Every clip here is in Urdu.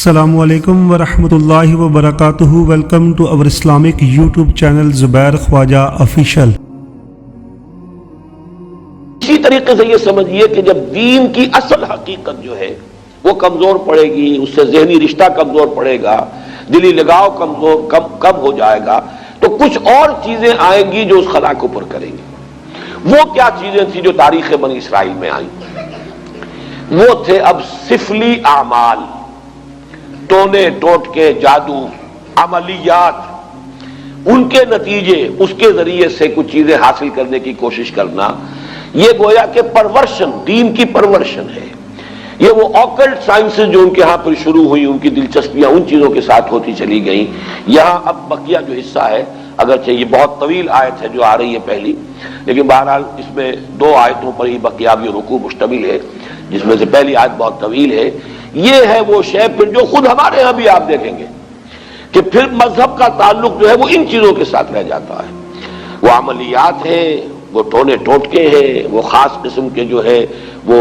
السلام علیکم ورحمۃ اللہ وبرکاتہ۔ ویلکم ٹو اور اسلامک یوٹیوب چینل زبیر خواجہ آفیشیل۔ اسی طریقے سے یہ سمجھیے کہ جب دین کی اصل حقیقت جو ہے وہ کمزور پڑے گی، اس سے ذہنی رشتہ کمزور پڑے گا، دلی لگاؤ کم ہو جائے گا، تو کچھ اور چیزیں آئیں گی جو اس خلا کو پر کریں گی۔ وہ کیا چیزیں تھیں جو تاریخ بنی اسرائیل میں آئیں؟ وہ تھے اب سفلی اعمال، ٹونے ٹوٹکے، جادو، عملیات، ان کے نتیجے، اس کے ذریعے سے کچھ چیزیں حاصل کرنے کی کوشش کرنا۔ یہ گویا کہ پرورشن، دین کی پرورشن ہے۔ یہ وہ آکلٹ سائنسز جو ان کے ہاں پر شروع ہوئی، ان کی دلچسپیاں ان چیزوں کے ساتھ ہوتی چلی گئیں۔ یہاں اب بقیہ جو حصہ ہے، اگرچہ یہ بہت طویل آیت ہے جو آ رہی ہے پہلی، لیکن بہرحال اس میں 2 آیتوں پر ہی بقیہ بھی رکوع مشتمل ہے، جس میں سے پہلی آیت بہت طویل ہے۔ یہ ہے وہ شے پھر جو خود ہمارے ہاں بھی آپ دیکھیں گے کہ پھر مذہب کا تعلق جو ہے وہ ان چیزوں کے ساتھ رہ جاتا ہے۔ وہ عملیات ہیں، وہ ٹونے ٹوٹکے ہیں، وہ خاص قسم کے جو ہے وہ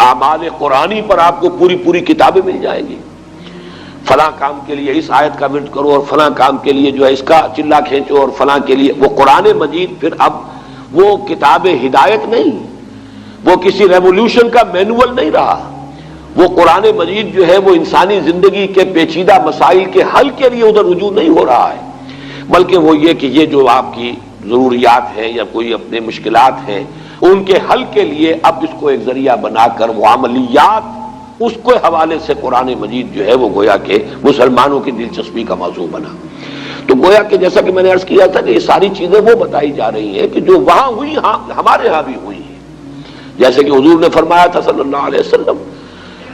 اعمال قرآنی پر آپ کو پوری کتابیں مل جائیں گی۔ فلاں کام کے لیے اس آیت کا ورد کرو، اور فلاں کام کے لیے جو ہے اس کا چلا کھینچو، اور فلاں کے لیے وہ قرآن مجید پھر اب وہ کتاب ہدایت نہیں، وہ کسی ریولیوشن کا مینول نہیں رہا۔ وہ قرآن مجید جو ہے وہ انسانی زندگی کے پیچیدہ مسائل کے حل کے لیے ادھر رجوع نہیں ہو رہا ہے، بلکہ وہ یہ کہ یہ جو آپ کی ضروریات ہیں یا کوئی اپنے مشکلات ہیں، ان کے حل کے لیے اب اس کو ایک ذریعہ بنا کر وہ عملیات، اس کے حوالے سے قرآن مجید جو ہے وہ گویا کہ مسلمانوں کی دلچسپی کا موضوع بنا۔ تو گویا کہ جیسا کہ میں نے عرض کیا تھا کہ یہ ساری چیزیں وہ بتائی جا رہی ہیں کہ جو وہاں ہوئی ہمارے ہاں بھی ہوئی ہیں۔ جیسے کہ حضور نے فرمایا تھا صلی اللہ علیہ وسلم،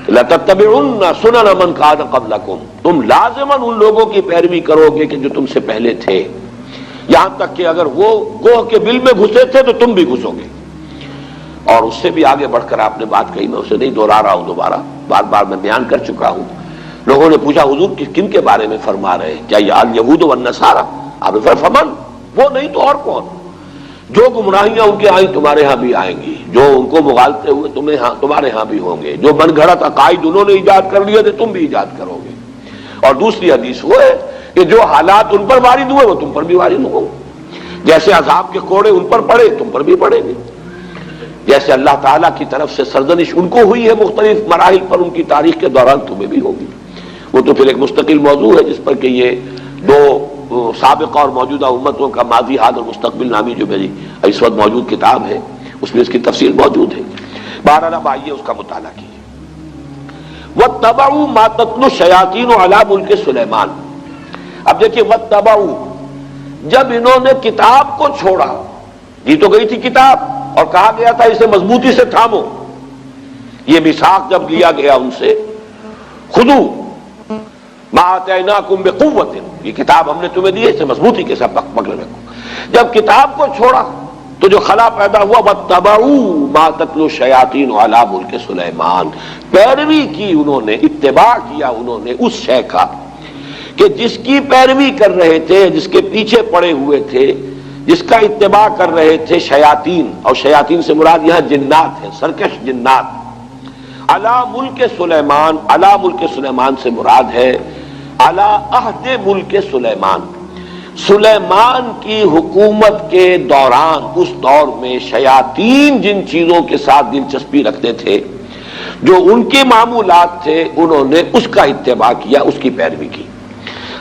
لَتَتَّبِعُنَّ سُنَنَ مَنْ كَانَ قَبْلَكُمْ، تم لازماً ان لوگوں کی پیروی کرو گے کہ جو تم سے پہلے تھے، یہاں تک کہ اگر وہ گوہ کے بل میں گھسے تھے تو تم بھی گھسو گے۔ اور اس سے بھی آگے بڑھ کر آپ نے بات کہی، میں اسے نہیں دوہرا رہا ہوں، دوبارہ بار میں بیان کر چکا ہوں۔ لوگوں نے پوچھا حضور کن کے بارے میں فرما رہے ہیں؟ کیا یہ الیہود والنصارى؟ آپ نے فرمایا فمن، وہ نہیں تو اور کون؟ جو گمراہیاں ان کے آئیں تمہارے ہاں بھی آئیں گی، جو ان کو مغالطے ہوئے تمہارے ہاں بھی ہوں گے، جو من گھڑت عقائد انہوں نے ایجاد کر لیے تھے تم بھی ایجاد کرو گے۔ اور دوسری حدیث وہ ہے کہ جو حالات ان پر وارد ہوئے وہ تم پر بھی وارد ہوں گے، جیسے عذاب کے کوڑے ان پر پڑے تم پر بھی پڑیں گے، جیسے اللہ تعالیٰ کی طرف سے سرزنش ان کو ہوئی ہے مختلف مراحل پر ان کی تاریخ کے دوران تمہیں بھی ہوگی۔ وہ تو پھر ایک مستقل موضوع ہے جس پر کہ یہ 2 سابقہ اور موجودہ امتوں کا ماضی، حال اور مستقبل نامی جو میری اس وقت موجود کتاب ہے اس میں اس کی تفصیل موجود ہے۔ بہرحال اب آئیے اس کا مطالعہ کیجیے۔ وَاتَّبَعُوا مَا تَتْلُو الشَّيَاطِينُ عَلَىٰ مُلْكِ سُلَيْمَانَ۔ اب دیکھیے وَاتَّبَعُوا، جب انہوں نے کتاب کو چھوڑا، دی تو گئی تھی کتاب اور کہا گیا تھا اسے مضبوطی سے تھامو، یہ میثاق جب لیا گیا ان سے، خذوا ما آتیناکم بقوۃ، یہ کتاب ہم نے تمہیں دی ہے اسے مضبوطی کے ساتھ پکڑ رکھو۔ جب کتاب کو چھوڑا تو جو خلا پیدا ہوا، وَاتَّبَعُوا مَا تَتْلُو الشَّيَاطِينُ عَلَىٰ مُلْكِ سُلَيْمَانَ، پیروی کی انہوں نے، اتباع کیا انہوں نے اس شے کا کہ جس کی پیروی کر رہے تھے، جس کے پیچھے پڑے ہوئے تھے، جس کا اتباع کر رہے تھے شیاطین، اور شیاطین سے مراد یہاں جنات ہیں، سرکش جنات۔ علی ملک سلیمان، علی ملک سلیمان سے مراد ہے علی عہد ملک سلیمان، سلیمان کی حکومت کے دوران، اس دور میں شیاطین جن چیزوں کے ساتھ دلچسپی رکھتے تھے، جو ان کے معمولات تھے، انہوں نے اس کا اتباع کیا، اس کی پیروی کی۔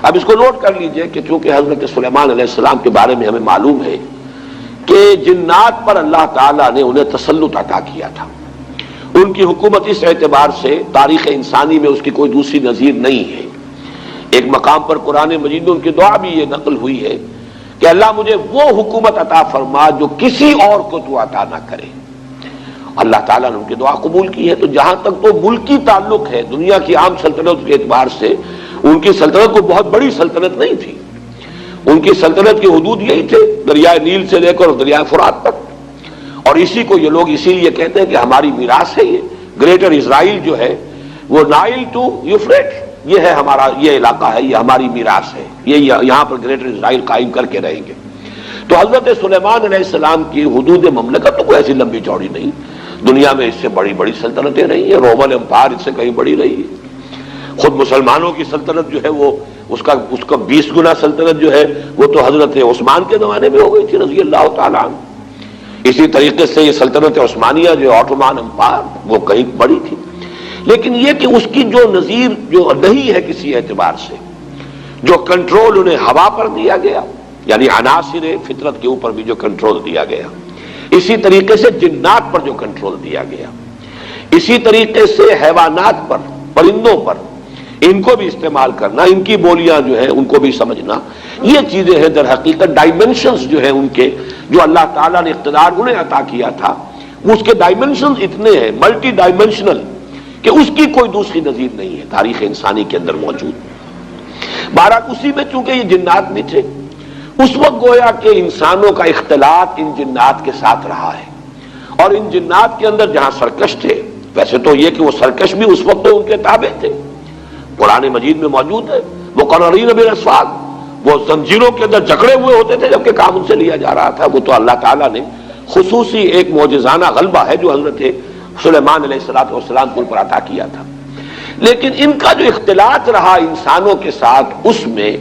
اب اس کو نوٹ کر لیجئے کہ چونکہ حضرت سلیمان علیہ السلام کے بارے میں ہمیں معلوم ہے کہ جنات پر اللہ تعالیٰ نے انہیں تسلط عطا کیا تھا، ان کی حکومت اس اعتبار سے تاریخ انسانی میں اس کی کوئی دوسری نظیر نہیں ہے۔ ایک مقام پر قرآن مجید میں ان کی دعا بھی یہ نقل ہوئی ہے کہ اللہ مجھے وہ حکومت عطا فرما جو کسی اور کو تو عطا نہ کرے۔ اللہ تعالیٰ نے ان کی دعا قبول کی ہے۔ تو جہاں تک تو ملکی تعلق ہے، دنیا کی عام سلطنت کے اعتبار سے ان کی سلطنت کو بہت بڑی سلطنت نہیں تھی، ان کی سلطنت کی حدود یہی تھے، دریائے نیل سے لے کر دریائے فرات تک، اور اسی کو یہ لوگ اسی لیے کہتے ہیں کہ ہماری میراث ہے یہ گریٹر اسرائیل جو ہے، وہ نائل ٹو یوفریٹ، یہ ہے ہمارا، یہ علاقہ ہے، یہ ہماری میراث ہے، یہ یہاں پر گریٹر اسرائیل قائم کر کے رہیں گے۔ تو حضرت سلیمان علیہ السلام کی حدود مملکت تو کوئی ایسی لمبی چوڑی نہیں، دنیا میں اس سے بڑی بڑی سلطنتیں رہی ہیں، رومن امپائر اس سے کہیں بڑی رہی ہے۔ خود مسلمانوں کی سلطنت جو ہے وہ اس کا 20 گنا سلطنت جو ہے وہ تو حضرت عثمان کے زمانے میں ہو گئی تھی رضی اللہ تعالیٰ عنہ. اسی طریقے سے یہ سلطنت عثمانیہ جو آٹومان امپائر وہ کہیں بڑی تھی، لیکن یہ کہ اس کی جو نظیر جو نہیں ہے کسی اعتبار سے، جو کنٹرول انہیں ہوا پر دیا گیا، یعنی عناصر فطرت کے اوپر بھی جو کنٹرول دیا گیا، اسی طریقے سے جنات پر جو کنٹرول دیا گیا، اسی طریقے سے حیوانات پر، پرندوں پر، ان کو بھی استعمال کرنا، ان کی بولیاں جو ہیں ان کو بھی سمجھنا، یہ چیزیں ہیں در حقیقت ڈائمنشنز جو ہیں ان کے، جو اللہ تعالیٰ نے اقتدار انہیں عطا کیا تھا، اس کے ڈائمنشنز اتنے ہیں ملٹی ڈائمنشنل کہ اس کی کوئی دوسری نظیر نہیں ہے تاریخ انسانی کے اندر موجود. بہرحال اسی میں چونکہ یہ جنات بھی تھے، اس وقت گویا کہ انسانوں کا اختلاط ان جنات کے ساتھ رہا ہے، اور ان جنات کے اندر جہاں سرکش تھے، ویسے تو یہ کہ وہ سرکش بھی اس وقت تو ان کے تابع تھے، قرآن مجید میں موجود ہے، مقررین بالاسفاد، وہ زنجیروں کے اندر جکڑے ہوئے ہوتے تھے جبکہ کام ان سے لیا جا رہا تھا. وہ تو اللہ تعالیٰ نے خصوصی ایک معجزانہ غلبہ ہے جو حضرت سلیمان علیہ السلام کو پر عطا کیا تھا. لیکن ان کا جو اختلاط رہا انسانوں کے ساتھ، اس میں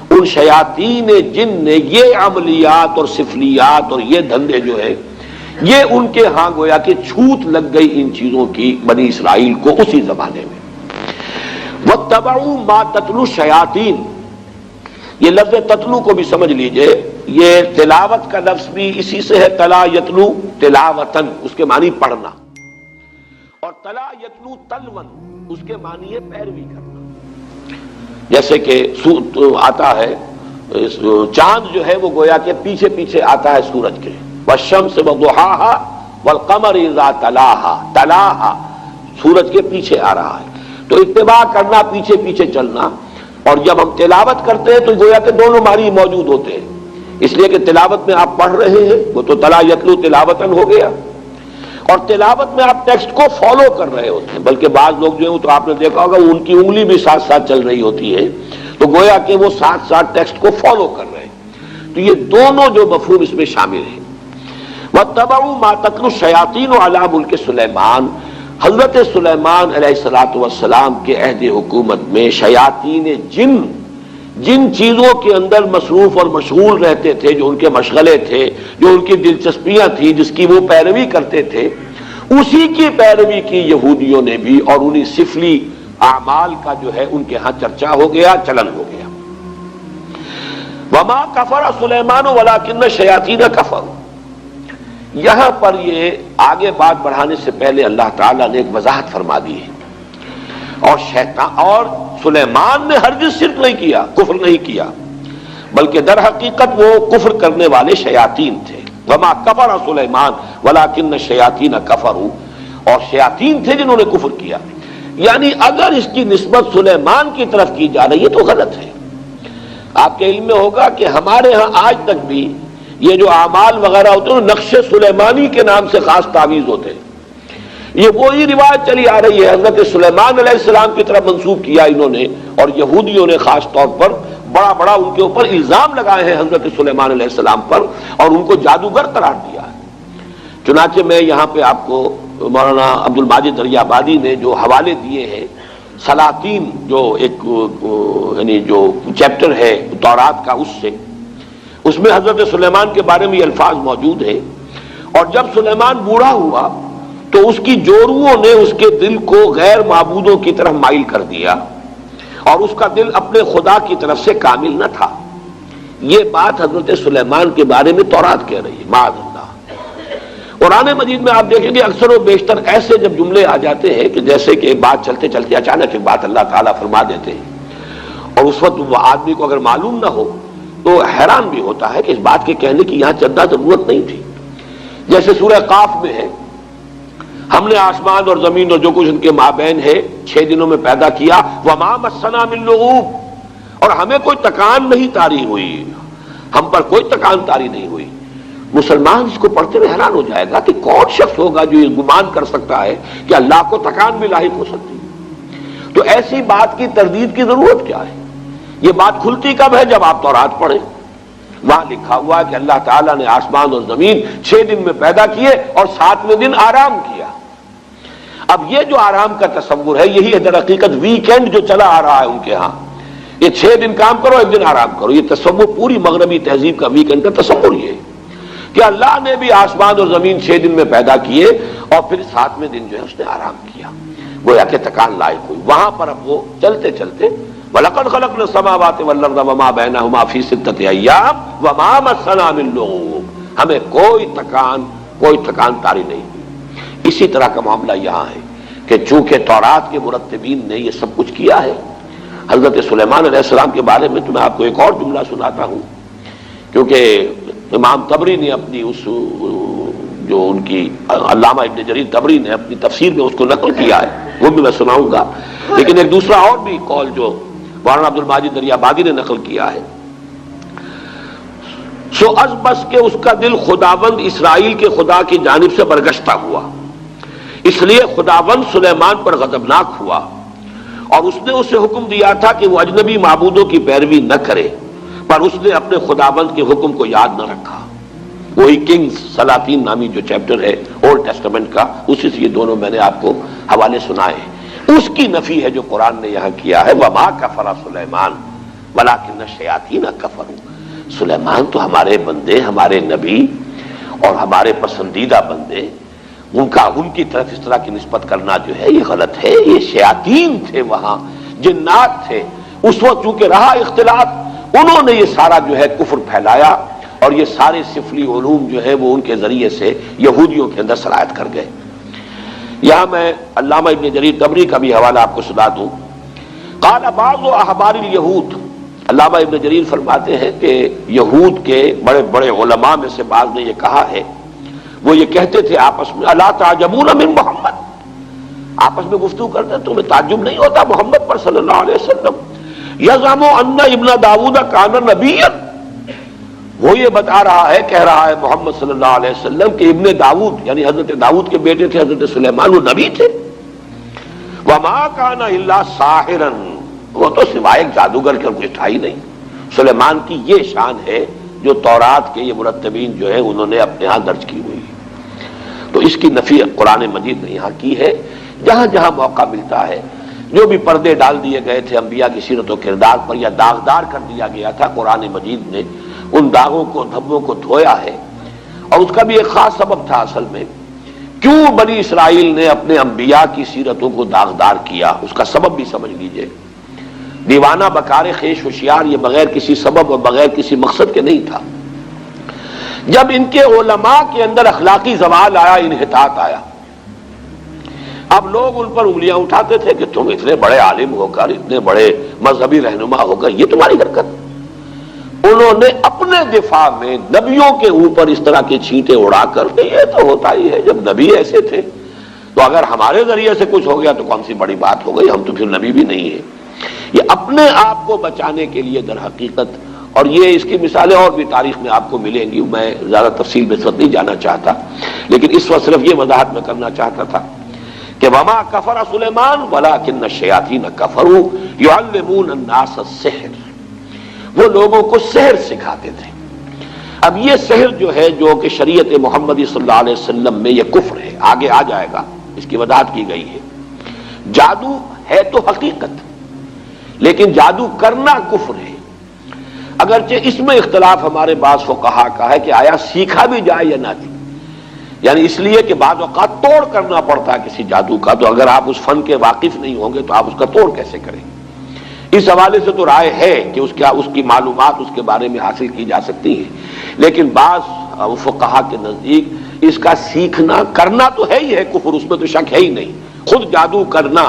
ان شیاطین جن نے یہ عملیات اور سفلیات اور یہ دھندے جو ہے یہ ان کے ہاں گویا کہ چھوت لگ گئی ان چیزوں کی بنی اسرائیل کو اسی زمانے میں. وَاتَّبَعُوا مَا تَتْلُو الشَّيَاطِينُ، یہ لفظ تتلو کو بھی سمجھ لیجئے، یہ تلاوت کا لفظ بھی اسی سے ہے، تلا یتلو تلاوتن، اس کے معنی پڑھنا، اور تلا یتلو تلون اس کے معنی ہے پیروی کرنا. جیسے کہ آتا ہے چاند جو ہے وہ گویا کہ پیچھے پیچھے آتا ہے سورج کے، والشمس وضحاها والقمر اذا تلاها، تلاها سورج کے پیچھے آ رہا ہے، تو اتباع کرنا، پیچھے پیچھے چلنا. اور جب ہم تلاوت کرتے ہیں تو گویا کہ دونوں معنی موجود ہوتے ہیں، اس لیے کہ تلاوت میں آپ پڑھ رہے ہیں وہ تو تلا یتلو تلاوتن ہو گیا، اور تلاوت میں آپ ٹیکسٹ کو فالو کر رہے ہوتے ہیں. بلکہ بعض لوگ جو ہیں تو آپ نے دیکھا ہوگا ان کی انگلی بھی ساتھ ساتھ چل رہی ہوتی ہے، تو گویا کہ وہ ساتھ ساتھ ٹیکسٹ کو فالو کر رہے ہیں. تو یہ دونوں جو مفہوم اس میں شامل ہیں. وَاتَّبَعُوا مَا تَتْلُو الشَّيَاطِينُ عَلَىٰ مُلْكِ سُلَيْمَانَ، حضرت سلیمان علیہ السلام کے عہد حکومت میں شیاطین جن چیزوں کے اندر مصروف اور مشغول رہتے تھے، جو ان کے مشغلے تھے، جو ان کی دلچسپیاں تھیں، جس کی وہ پیروی کرتے تھے، اسی کی پیروی کی یہودیوں نے بھی، اور انہی سفلی اعمال کا جو ہے ان کے ہاں چرچا ہو گیا، چلن ہو گیا. وَمَا كَفَرَ سُلَيْمَانُ وَلَٰكِنَّ الشَّيَاطِينَ كَفَرُوا، یہاں پر یہ آگے بات بڑھانے سے پہلے اللہ تعالیٰ نے ایک وضاحت فرما دی ہے. اور سلیمان نے ہرگز شرک نہیں کیا، کفر نہیں کیا، بلکہ در حقیقت وہ کفر کرنے والے شیاطین تھے. وما کفر سلیمان ولکن الشیاطین کفروا، اور شیاطین تھے جنہوں نے کفر کیا. یعنی اگر اس کی نسبت سلیمان کی طرف کی جا رہی ہے تو غلط ہے. آپ کے علم میں ہوگا کہ ہمارے ہاں آج تک بھی یہ جو اعمال وغیرہ ہوتے ہیں نقش سلیمانی کے نام سے خاص تعویذ ہوتے ہیں. یہ وہی روایت چلی آ رہی ہے، حضرت سلیمان علیہ السلام کی طرف منسوب کیا انہوں نے، اور یہودیوں نے خاص طور پر بڑا ان کے اوپر الزام لگائے ہیں حضرت سلیمان علیہ السلام پر، اور ان کو جادوگر قرار دیا ہے. چنانچہ میں یہاں پہ آپ کو مولانا عبد الماجد دریابادی نے جو حوالے دیے ہیں، سلاطین جو ایک یعنی جو چیپٹر ہے تورات کا، اس میں حضرت سلیمان کے بارے میں یہ الفاظ موجود ہیں. اور جب سلیمان بوڑھا ہوا تو اس کی جوروؤں نے اس کے دل کو غیر معبودوں کی طرف مائل کر دیا، اور اس کا دل اپنے خدا کی طرف سے کامل نہ تھا. یہ بات حضرت سلیمان کے بارے میں تورات کہہ رہی ہے، معاذ اللہ. قرآن مجید میں آپ دیکھیں گے اکثر و بیشتر ایسے جب جملے آ جاتے ہیں کہ جیسے کہ ایک بات چلتے چلتے اچانک ایک بات اللہ تعالیٰ فرما دیتے ہیں، اور اس وقت وہ آدمی کو اگر معلوم نہ ہو تو حیران بھی ہوتا ہے کہ اس بات کے کہنے کی یہاں چندہ ضرورت نہیں تھی. جیسے سورہ قاف میں ہے، ہم نے آسمان اور زمین اور جو کچھ ان کے مابین ہے 6 دنوں میں پیدا کیا، وما مسنا من لغوب، اور ہمیں کوئی تکان نہیں طاری ہوئی، ہم پر کوئی تکان طاری نہیں ہوئی. مسلمان اس کو پڑھتے ہوئے حیران ہو جائے گا کہ کون شخص ہوگا جو یہ گمان کر سکتا ہے کہ اللہ کو تکان بھی لاحق ہو سکتی. تو ایسی بات کی تردید کی ضرورت کیا ہے؟ یہ بات کھلتی کب ہے؟ جب آپ تورات پڑھیں، وہاں لکھا ہوا کہ اللہ تعالیٰ نے آسمان اور زمین 6 دن میں پیدا کیے اور 7ویں دن آرام کیا. اب یہ جو آرام کا تصور ہے یہی ہے در حقیقت ویکینڈ جو چلا آ رہا ہے ان کے ہاں، یہ 6 دن کام کرو 1 دن آرام کرو، یہ تصور پوری مغربی تہذیب کا ویکینڈ کا تصور یہ ہے کہ اللہ نے بھی آسمان اور زمین 6 دن میں پیدا کیے اور پھر 7ویں دن جو ہے اس نے آرام کیا، گویا کہ تکان لائق ہوئی۔ وہاں پر اب وہ چلتے چلتے وَلَقَدْ خَلَقْنَا السَّمَاوَاتِ وَالْأَرْضَ وَمَا بَيْنَهُمَا فِي 6 أَيَّامٍ وَمَا مَسَّنَا مِن لُغُوبٍ، ہمیں کوئی تکان طاری نہیں ہوئی۔ اسی طرح کا معاملہ یہاں ہے کہ چونکہ تورات کے مرتبین نے یہ سب کچھ کیا ہے، حضرت سلیمان علیہ السلام کے بارے میں تو میں آپ کو ایک اور جملہ سناتا ہوں، کیونکہ امام طبری نے اپنی اس جو ان کی علامہ ابن جریر طبری نے اپنی تفسیر میں اس کو نقل کیا ہے، وہ بھی میں سناؤں گا، لیکن ایک دوسرا اور بھی قول جو مولانا عبد الماجد دریابادی نے نقل کیا ہے، سو از بس کہ اس کا دل خداوند اسرائیل کے خدا کی جانب سے برگشتہ ہوا، اس لیے خداوند سلیمان پر غضبناک ہوا اور اس نے اسے حکم دیا تھا کہ وہ اجنبی معبودوں کی پیروی نہ کرے، پر اس نے اپنے خداوند کے حکم کو یاد نہ رکھا۔ وہی کنگز سلاطین نامی جو چیپٹر ہے اولڈ ٹیسٹمنٹ کا، اسی سے یہ دونوں میں نے آپ کو حوالے سنائے ہیں، اس کی نفی ہے جو قرآن نے یہاں کیا ہے، وَمَا كَفَرَ سُلَيْمَانُ وَلَٰكِنَّ الشَّيَاطِينَ كَفَرُوا۔ سلیمان تو ہمارے بندے، ہمارے نبی اور ہمارے پسندیدہ بندے، ان کی طرف اس طرح کی نسبت کرنا جو ہے یہ غلط ہے، یہ شیاطین تھے، وہاں جنات تھے، اس وقت چونکہ رہا اختلاط، انہوں نے یہ سارا جو ہے کفر پھیلایا اور یہ سارے سفلی علوم جو ہے وہ ان کے ذریعے سے یہودیوں کے اندر سرایت کر گئے۔ یہاں میں علامہ ابن جریر طبری کا بھی حوالہ آپ کو سنا دوں، قال بعض احبار الیہود، علامہ ابن جریر فرماتے ہیں کہ یہود کے بڑے بڑے علماء میں سے بعض نے یہ کہا ہے، وہ یہ کہتے تھے آپس میں، الا تعجبون من محمد، آپس میں گفتگو کرتے تمہیں تعجب نہیں ہوتا محمد پر صلی اللہ علیہ وسلم، یزعم ان ابن داؤد کان نبیا، وہ یہ بتا رہا ہے، کہہ رہا ہے محمد صلی اللہ علیہ وسلم کہ ابن داؤد یعنی حضرت داؤد کے بیٹے تھے حضرت سلیمان، وہ نبی تھے، وما کان الا ساحرا، وہ تو سوائے ایک جادوگر کے کچھ تھا ہی نہیں۔ سلیمان کی یہ شان ہے جو تورات کے یہ مرتبین جو ہے انہوں نے اپنے ہاں درج کی ہوئی، تو اس کی نفی قرآن مجید نے یہاں کی ہے۔ جہاں جہاں موقع ملتا ہے، جو بھی پردے ڈال دیے گئے تھے انبیاء کی سیرت و کردار پر یا داغدار کر دیا گیا تھا، قرآن مجید نے ان داغوں کو دھبوں کو دھویا ہے، اور اس کا بھی ایک خاص سبب تھا اصل میں، کیوں بنی اسرائیل نے اپنے انبیاء کی سیرتوں کو داغدار کیا، اس کا سبب بھی سمجھ لیجئے۔ دیوانہ بکار خیش ہوشیار یہ بغیر کسی سبب اور بغیر کسی مقصد کے نہیں تھا۔ جب ان کے علماء کے اندر اخلاقی زوال آیا، انحطاط آیا، اب لوگ ان پر انگلیاں اٹھاتے تھے کہ تم اتنے بڑے عالم ہو کر، اتنے بڑے مذہبی رہنما ہو کر یہ تمہاری حرکت۔ انہوں نے اپنے دفاع میں نبیوں کے اوپر اس طرح کے چھینٹے اڑا کر کہ یہ تو ہوتا ہی ہے، جب نبی ایسے تھے تو اگر ہمارے ذریعے سے کچھ ہو گیا تو کون سی بڑی بات ہو گئی، ہم تو پھر نبی بھی نہیں ہیں۔ یہ اپنے آپ کو بچانے کے لیے در حقیقت، اور یہ اس کی مثالیں اور بھی تاریخ میں آپ کو ملیں گی، میں زیادہ تفصیل میں اس وقت نہیں جانا چاہتا، لیکن اس وقت صرف یہ وضاحت میں کرنا چاہتا تھا کہ وما کفر سلیمان ولکن الشیاطین کفروا یعلمون الناس السحر، وہ لوگوں کو سحر سکھاتے تھے۔ اب یہ سحر جو ہے جو کہ شریعت محمدی صلی اللہ علیہ وسلم میں یہ کفر ہے، آگے آ جائے گا، اس کی وضاحت کی گئی ہے۔ جادو ہے تو حقیقت، لیکن جادو کرنا کفر ہے، اگرچہ اس میں اختلاف ہمارے بعض فقہا کا ہے کہ آیا سیکھا بھی جائے یا نہ جائے، یعنی اس لیے کہ بعض اوقات توڑ کرنا پڑتا ہے کسی جادو کا، تو اگر آپ اس فن کے واقف نہیں ہوں گے تو آپ اس کا توڑ کیسے کریں گے؟ اس حوالے سے تو رائے ہے کہ اس کی معلومات اس کے بارے میں حاصل کی جا سکتی ہیں، لیکن بعض فقہا کے نزدیک اس کا سیکھنا کرنا تو ہے ہی ہے کفر، اس میں تو شک ہے ہی نہیں، خود جادو کرنا،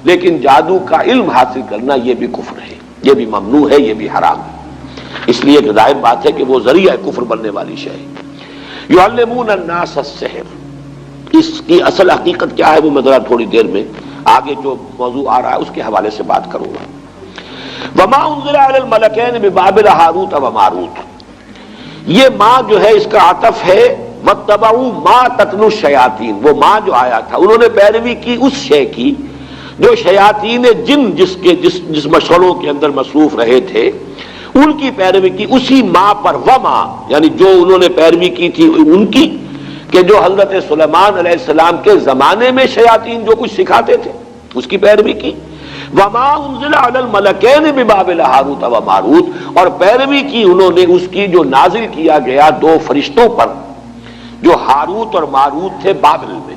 لیکن جادو کا علم حاصل کرنا یہ بھی کفر ہے، یہ بھی ممنوع ہے، یہ بھی حرام ہے، اس لیے کہ ظاہر بات ہے کہ وہ ذریعہ کفر بننے والی شے ہے۔ یعلمون الناس السحر، اس کی اصل حقیقت کیا ہے وہ میں ذرا تھوڑی دیر میں آگے جو موضوع آ رہا ہے اس کے حوالے سے بات کروں گا۔ وما انزل علی الملکین ببابل ہاروت و ماروت، یہ ماں جو ہے اس کا عطف ہے واتبعوا ما تتلو الشیاطین، وہ ماں جو آیا تھا انہوں نے پیروی کی اس شے کی جو شیاطین جن جس مشغلوں کے اندر مصروف رہے تھے ان کی پیروی کی، اسی ماں پر، وما یعنی جو انہوں نے پیروی کی تھی ان کی، کہ جو حضرت سلیمان علیہ السلام کے زمانے میں شیاطین جو کچھ سکھاتے تھے اس کی پیروی کی. وما انزل علی الملکین ببابل ہاروت و ماروت، اور پیروی کی انہوں نے اس کی جو نازل کیا گیا دو فرشتوں پر جو ہاروت اور ماروت تھے بابل میں.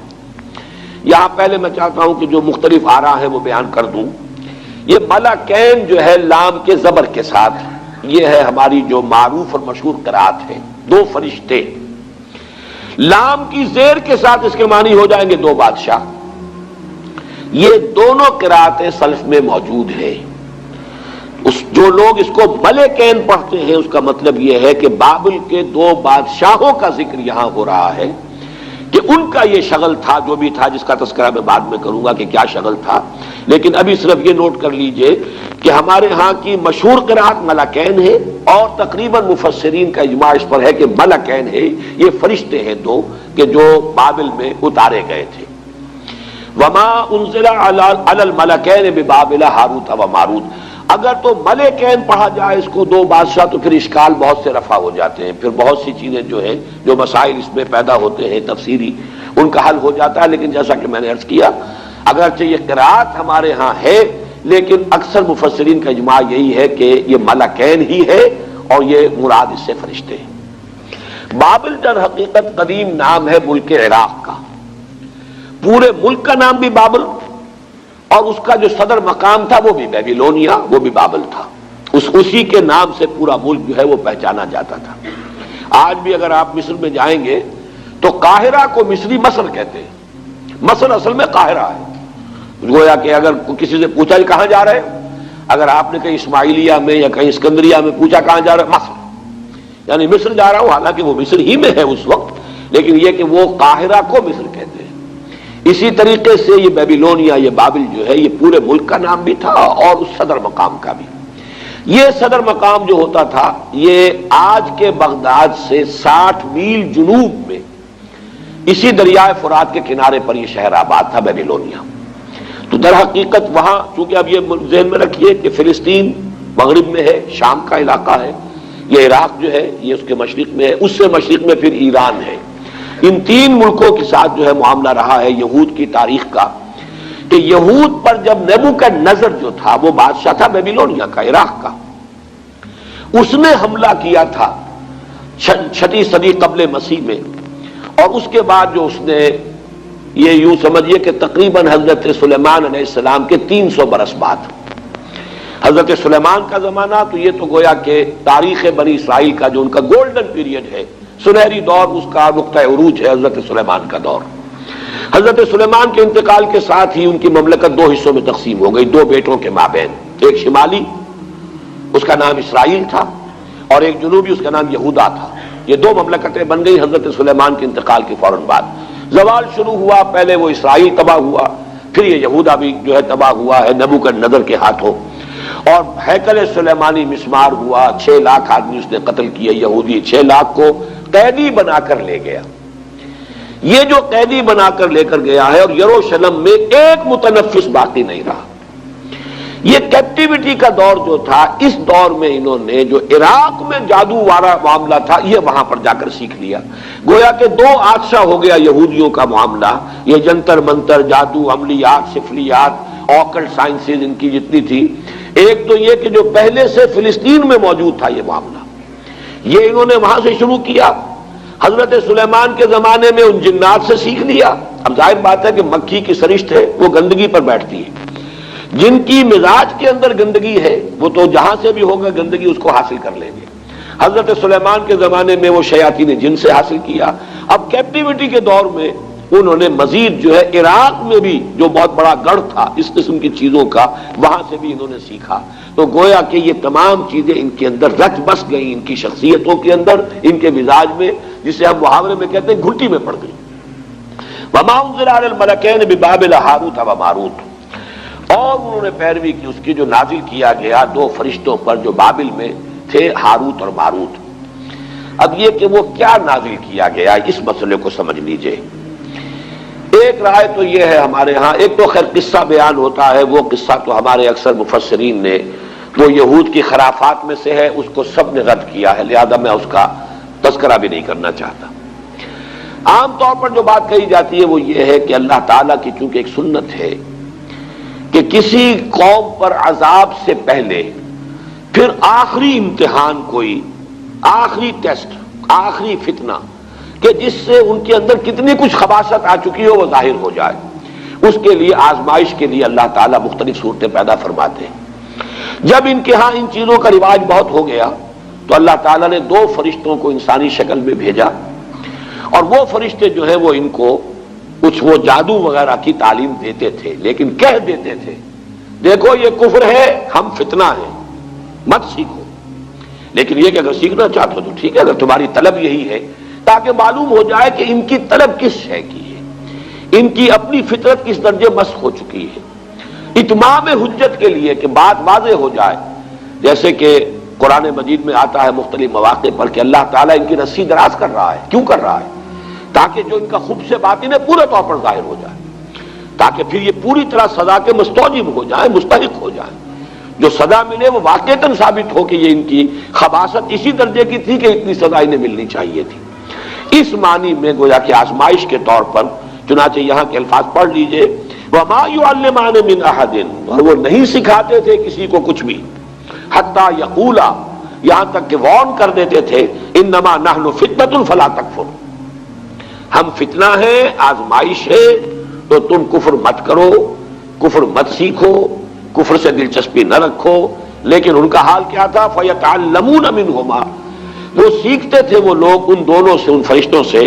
یہاں پہلے میں چاہتا ہوں کہ جو مختلف آراء ہیں وہ بیان کر دوں. یہ ملکین جو ہے لام کے زبر کے ساتھ، یہ ہے ہماری جو معروف اور مشہور قرات ہے، دو فرشتے. لام کی زیر کے ساتھ اس کے معنی ہو جائیں گے دو بادشاہ. یہ دونوں قراتیں سلف میں موجود ہیں. جو لوگ اس کو ملکین پڑھتے ہیں اس کا مطلب یہ ہے کہ بابل کے دو بادشاہوں کا ذکر یہاں ہو رہا ہے کہ ان کا یہ شغل تھا جو بھی تھا، جس کا تذکرہ میں بعد میں کروں گا کہ کیا شغل تھا. لیکن ابھی صرف یہ نوٹ کر لیجئے کہ ہمارے ہاں کی مشہور قرات ملکین ہے، اور تقریباً مفسرین کا اجماع اس پر ہے کہ ملکین ہے، یہ فرشتے ہیں دو کہ جو بابل میں اتارے گئے تھے. وما انزل علی الملکین ببابل ہاروت و ماروت. اگر تو ملکین پڑھا جائے اس کو دو بادشاہ تو پھر اشکال بہت سے رفع ہو جاتے ہیں، پھر بہت سی چیزیں جو ہیں جو مسائل اس میں پیدا ہوتے ہیں تفسیری ان کا حل ہو جاتا ہے. لیکن جیسا کہ میں نے عرض کیا اگرچہ یہ قرات ہمارے ہاں ہے لیکن اکثر مفسرین کا اجماع یہی ہے کہ یہ ملکین ہی ہے اور یہ مراد اس سے فرشتے ہیں. بابل در حقیقت قدیم نام ہے ملک عراق کا. پورے ملک کا نام بھی بابل اور اس کا جو صدر مقام تھا وہ بھی بیبیلونیا، وہ بھی بابل تھا. اسی کے نام سے پورا ملک جو ہے وہ پہچانا جاتا تھا. آج بھی اگر آپ مصر میں جائیں گے تو قاہرہ کو مصری مصر کہتے ہیں. مصر اصل میں قاہرہ ہے. گویا کہ اگر کسی سے پوچھا کہاں جا رہے ہیں، اگر آپ نے کہیں اسماعیلیہ میں یا کہیں اسکندریہ میں پوچھا کہاں جا رہے ہیں، مصر، یعنی مصر جا رہا ہوں. حالانکہ وہ مصر ہی میں ہے اس وقت، لیکن یہ کہ وہ قاہرہ کو مصر کہتے ہیں. اسی طریقے سے یہ بیبیلونیا، یہ بابل جو ہے یہ پورے ملک کا نام بھی تھا اور اس صدر مقام کا بھی. یہ صدر مقام جو ہوتا تھا یہ آج کے بغداد سے 60 میل جنوب میں اسی دریائے فرات کے کنارے پر یہ شہر آباد تھا بیبیلونیا. تو در حقیقت وہاں چونکہ اب یہ ذہن میں رکھیے کہ فلسطین مغرب میں ہے، شام کا علاقہ ہے، یہ عراق جو ہے یہ اس کے مشرق میں ہے، اس سے مشرق میں پھر ایران ہے. ان تین ملکوں کے ساتھ جو ہے معاملہ رہا ہے یہود کی تاریخ کا کہ یہود پر جب نبوکدنضر جو تھا وہ بادشاہ تھا بیبیلونیا کا، عراق کا، اس نے حملہ کیا تھا 6 صدی قبل مسیح میں. اور اس کے بعد جو اس نے یہ یوں سمجھیے کہ تقریباً حضرت سلیمان علیہ السلام کے 300 برس بعد، حضرت سلیمان کا زمانہ تو یہ تو گویا کہ تاریخ بنی اسرائیل کا جو ان کا گولڈن پیریڈ ہے، سنہری دور، اس کا نقطہ عروج ہے حضرت سلیمان کا دور. حضرت سلیمان کے انتقال کے ساتھ ہی ان کی مملکت 2 حصوں میں تقسیم ہو گئی، 2 بیٹوں کے مابین. ایک شمالی اس کا نام اسرائیل تھا اور ایک جنوبی اس کا نام یہودا تھا. یہ 2 مملکتیں بن گئی حضرت سلیمان کے انتقال کے فوراً بعد. زوال شروع ہوا، پہلے وہ اسرائیل تباہ ہوا، پھر یہ یہودا بھی جو ہے تباہ ہوا ہے نبوکدنضر کے ہاتھوں. اور ہیکل سلیمانی مسمار ہوا، 6 لاکھ آدمی اس نے قتل کیے یہودی، 6 لاکھ کو قیدی بنا کر لے گیا. یہ جو قیدی بنا کر لے کر گیا ہے اور یروشلم میں ایک متنفس باقی نہیں رہا. یہ کیپٹیوٹی کا دور جو تھا، اس دور میں انہوں نے جو عراق میں جادو والا معاملہ تھا یہ وہاں پر جا کر سیکھ لیا. گویا کہ 2 آتشا ہو گیا یہودیوں کا معاملہ. یہ جنتر منتر، جادو، عملیات، سفلیات، آکلٹ سائنسز ان کی جتنی تھی. ایک تو یہ کہ جو پہلے سے فلسطین میں موجود تھا یہ معاملہ، یہ انہوں نے وہاں سے شروع کیا. حضرت سلیمان کے زمانے میں ان جنات سے سیکھ لیا. اب ظاہر بات ہے کہ مکھی کی سرشت ہے وہ گندگی پر بیٹھتی ہے. جن کی مزاج کے اندر گندگی ہے وہ تو جہاں سے بھی ہوگا گندگی اس کو حاصل کر لیں گے. حضرت سلیمان کے زمانے میں وہ شیاطین جن سے حاصل کیا. اب کیپٹیوٹی کے دور میں انہوں نے مزید جو ہے عراق میں بھی جو بہت بڑا گڑھ تھا اس قسم کی چیزوں کا وہاں سے بھی انہوں نے سیکھا. تو گویا کہ یہ تمام چیزیں ان کے اندر رچ بس گئیں، ان کی شخصیتوں کے اندر، ان کے مزاج میں، جسے ہم محاورے میں کہتے ہیں گھٹی میں پڑ گئی. وما انزل علی الملکین ببابل ہاروت و ماروت. اور انہوں نے پیروی کی اس کی جو نازل کیا گیا 2 فرشتوں پر جو بابل میں تھے، ہاروت اور ماروت. اب یہ کہ وہ کیا نازل کیا گیا اس مسئلے کو سمجھ لیجئے. ایک رائے تو یہ ہے ہمارے ہاں، ایک تو خیر قصہ بیان ہوتا ہے، وہ قصہ تو ہمارے اکثر مفسرین نے وہ یہود کی خرافات میں سے ہے، اس کو سب نے رد کیا ہے، لہذا میں اس کا تذکرہ بھی نہیں کرنا چاہتا. عام طور پر جو بات کہی جاتی ہے وہ یہ ہے کہ اللہ تعالیٰ کی چونکہ ایک سنت ہے کہ کسی قوم پر عذاب سے پہلے پھر آخری امتحان، کوئی آخری ٹیسٹ، آخری فتنہ کہ جس سے ان کے اندر کتنی کچھ خباثت آ چکی ہو وہ ظاہر ہو جائے، اس کے لیے آزمائش کے لیے اللہ تعالیٰ مختلف صورتیں پیدا فرماتے ہیں۔ جب ان کے ہاں ان چیزوں کا رواج بہت ہو گیا تو اللہ تعالیٰ نے 2 فرشتوں کو انسانی شکل میں بھیجا، اور وہ فرشتے جو ہیں وہ ان کو کچھ وہ جادو وغیرہ کی تعلیم دیتے تھے، لیکن کہہ دیتے تھے دیکھو یہ کفر ہے، ہم فتنہ ہیں، مت سیکھو۔ لیکن یہ کہ اگر سیکھنا چاہتے ہو تو ٹھیک ہے، اگر تمہاری طلب یہی ہے، تاکہ معلوم ہو جائے کہ ان کی طلب کس شے کی ہے، ان کی اپنی فطرت کس درجے مسخ ہو چکی ہے، اتمام حجت کے لیے کہ بات واضح ہو جائے۔ جیسے کہ قرآن مجید میں آتا ہے مختلف مواقع پر کہ اللہ تعالیٰ ان کی رسی دراز کر رہا ہے، کیوں کر رہا ہے؟ تاکہ جو ان کا خبث باطن ہے پورے طور پر ظاہر ہو جائے، تاکہ پھر یہ پوری طرح سزا کے مستوجب ہو جائیں، مستحق ہو جائیں، جو سزا ملے وہ واقعتاً ثابت ہو کہ یہ ان کی خباثت اسی درجے کی تھی کہ اتنی سزا انہیں ملنی چاہیے تھی۔ اس معنی میں گویا کہ آزمائش کے طور پر، چنانچہ یہاں کے الفاظ پڑھ لیجئے، وَمَا يُعَلِّمَانِ مِنْ أَحَدٍ، اور وہ نہیں سکھاتے تھے کسی کو کچھ بھی، حتیٰ یقولا، یہاں تک کہ وارن کر دیتے تھے، انما نحن فتنۃ فلا تکفر، ہم فتنہ ہیں، آزمائش ہے، تو تم کفر مت کرو، کفر مت سیکھو، کفر سے دلچسپی نہ رکھو۔ لیکن ان کا حال کیا تھا؟ فَيَتَعَلَّمُونَ مِنْهُمَا، وہ سیکھتے تھے وہ لوگ ان دونوں سے، ان فرشتوں سے،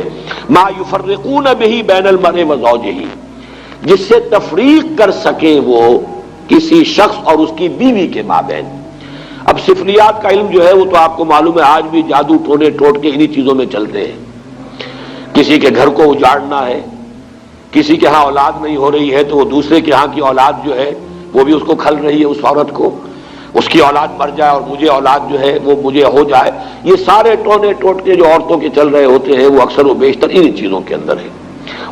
مَا يُفَرِّقُونَ بِهِ بَيْنَ الْمَرْءِ وَزَوْجِهِ، جس سے تفریق کر سکے وہ کسی شخص اور اس کی بیوی کے مابین۔ اب سفلیات کا علم جو ہے وہ تو آپ کو معلوم ہے آج بھی جادو ٹونے ٹوٹ کے انہی چیزوں میں چلتے ہیں۔ کسی کے گھر کو اجاڑنا ہے، کسی کے ہاں اولاد نہیں ہو رہی ہے تو وہ دوسرے کے ہاں کی اولاد جو ہے وہ بھی اس کو کھل رہی ہے، اس عورت کو، اس کی اولاد مر جائے اور مجھے اولاد جو ہے وہ مجھے ہو جائے۔ یہ سارے ٹونے ٹوٹ کے جو عورتوں کے چل رہے ہوتے ہیں وہ اکثر و بیشتر انہی چیزوں کے اندر ہے۔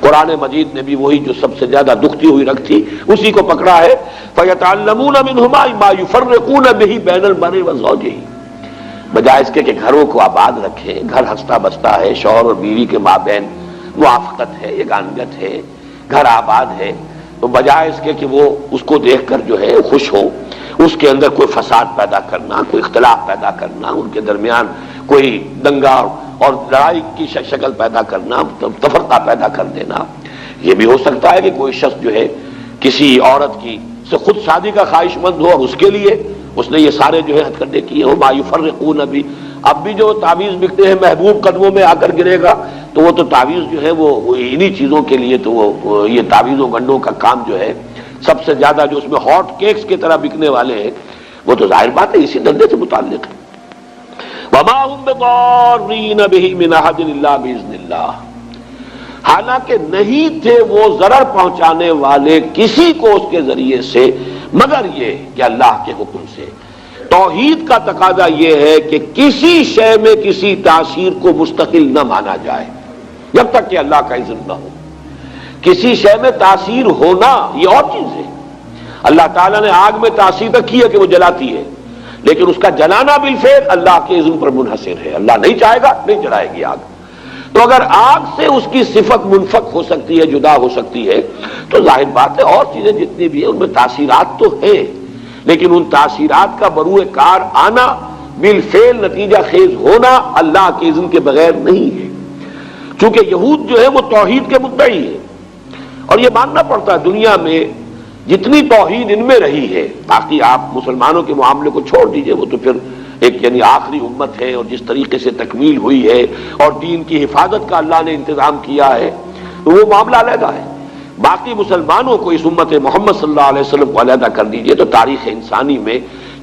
قرآن مجید نے بھی وہی جو سب سے زیادہ دکھتی ہوئی رکھ تھی اسی کو پکڑا ہے، فَيَتَعَلَّمُونَ مِنْهُمَا مَا يُفَرِّقُونَ بِهِ بَيْنَ الْمَرْءِ وَزَوْجِهِ، بجائے اس کے کہ گھروں کو آباد رکھیں، گھر ہنستا بستا ہے، شوہر اور بیوی کے مابین موافقت ہے، یگانگت ہے، گھر آباد ہے، تو بجائے اس کے کہ وہ اس کو دیکھ کر جو ہے خوش ہو، اس کے اندر کوئی فساد پیدا کرنا، کوئی اختلاف پیدا کرنا، ان کے درمیان کوئی دنگا اور لڑائی کی شکل پیدا کرنا، تفرقہ پیدا کر دینا۔ یہ بھی ہو سکتا ہے کہ کوئی شخص جو ہے کسی عورت کی سے خود شادی کا خواہش مند ہو اور اس کے لیے اس نے یہ سارے جو ہے ہتھ کنڈے کیے ہو، ما یفرقون بھی۔ اب بھی جو تعویذ بکتے ہیں محبوب قدموں میں آ کر گرے گا، تو وہ تو تعویذ جو ہے وہ انہی چیزوں کے لیے، تو وہ یہ تعویذوں گنڈوں کا کام جو ہے سب سے زیادہ جو اس میں ہاٹ کیکس کی طرح بکنے والے ہیں وہ تو ظاہر بات ہے اسی دھندے سے متعلق ہے۔ وما هم بضارین بہ من احد الا باذن اللہ، حالانکہ نہیں تھے وہ ضرر پہنچانے والے کسی کو اس کے ذریعے سے مگر یہ کہ اللہ کے حکم سے۔ توحید کا تقاضا یہ ہے کہ کسی شے میں کسی تاثیر کو مستقل نہ مانا جائے جب تک کہ اللہ کا اذن نہ ہو۔ کسی شے میں تاثیر ہونا یہ اور چیز ہے۔ اللہ تعالیٰ نے آگ میں تاثیر رکھی ہے کہ وہ جلاتی ہے، لیکن اس کا جلانا بالفعل اللہ کے اذن پر منحصر ہے۔ اللہ نہیں چاہے گا نہیں جلائے گی آگ۔ تو اگر آگ سے اس کی صفت منفک ہو سکتی ہے، جدا ہو سکتی ہے، تو ظاہر بات ہے اور چیزیں جتنی بھی ہیں ان میں تاثیرات تو ہیں، لیکن ان تاثیرات کا بروئے کار آنا، بالفعل نتیجہ خیز ہونا اللہ کے اذن کے بغیر نہیں ہے۔ چونکہ یہود جو ہے وہ توحید کے مدعی ہے، اور یہ ماننا پڑتا ہے دنیا میں جتنی توحید ان میں رہی ہے، باقی آپ مسلمانوں کے معاملے کو چھوڑ دیجئے، وہ تو پھر ایک یعنی آخری امت ہے اور جس طریقے سے تکمیل ہوئی ہے اور دین کی حفاظت کا اللہ نے انتظام کیا ہے تو وہ معاملہ علیحدہ ہے۔ باقی مسلمانوں کو، اس امت محمد صلی اللہ علیہ وسلم کو علیحدہ کر دیجئے تو تاریخ انسانی میں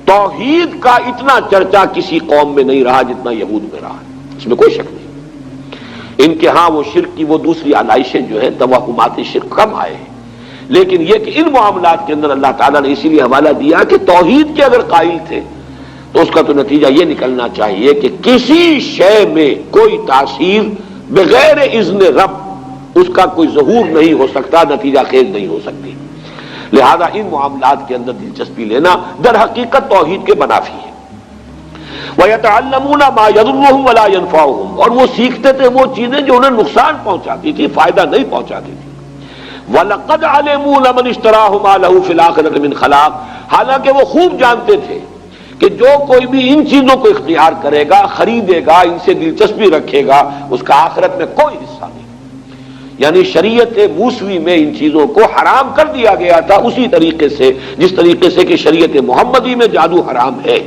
توحید کا اتنا چرچا کسی قوم میں نہیں رہا جتنا یہود میں رہا، اس میں کوئی شک نہیں۔ ان کے ہاں وہ شرک کی وہ دوسری علائشیں جو ہیں، توہمات شرک کم آئے ہیں، لیکن یہ کہ ان معاملات کے اندر اللہ تعالیٰ نے اسی لیے حوالہ دیا کہ توحید کے اگر قائل تھے تو اس کا تو نتیجہ یہ نکلنا چاہیے کہ کسی شے میں کوئی تاثیر بغیر اذن رب اس کا کوئی ظہور نہیں ہو سکتا، نتیجہ خیز نہیں ہو سکتی۔ لہذا ان معاملات کے اندر دلچسپی لینا در حقیقت توحید کے منافی ہے۔ وَيَتَعَلَّمُونَ مَا يَضُرُّهُمْ وَلَا يَنفَعُهُمْ، اور وہ سیکھتے تھے وہ چیزیں جو انہیں نقصان پہنچاتی تھی، فائدہ نہیں پہنچاتی تھی۔ وَلَقَدْ عَلِمُوا لَمَنِ اشْتَرَاهُ مَا لَهُ فِي الْآخِرَةِ مِنْ خَلَاقٍ، حالانکہ وہ خوب جانتے تھے کہ جو کوئی بھی ان چیزوں کو اختیار کرے گا، خریدے گا، ان سے دلچسپی رکھے گا، اس کا آخرت میں کوئی حصہ نہیں۔ یعنی شریعت موسوی میں ان چیزوں کو حرام کر دیا گیا تھا، اسی طریقے سے جس طریقے سے کہ شریعت محمدی میں جادو حرام ہے۔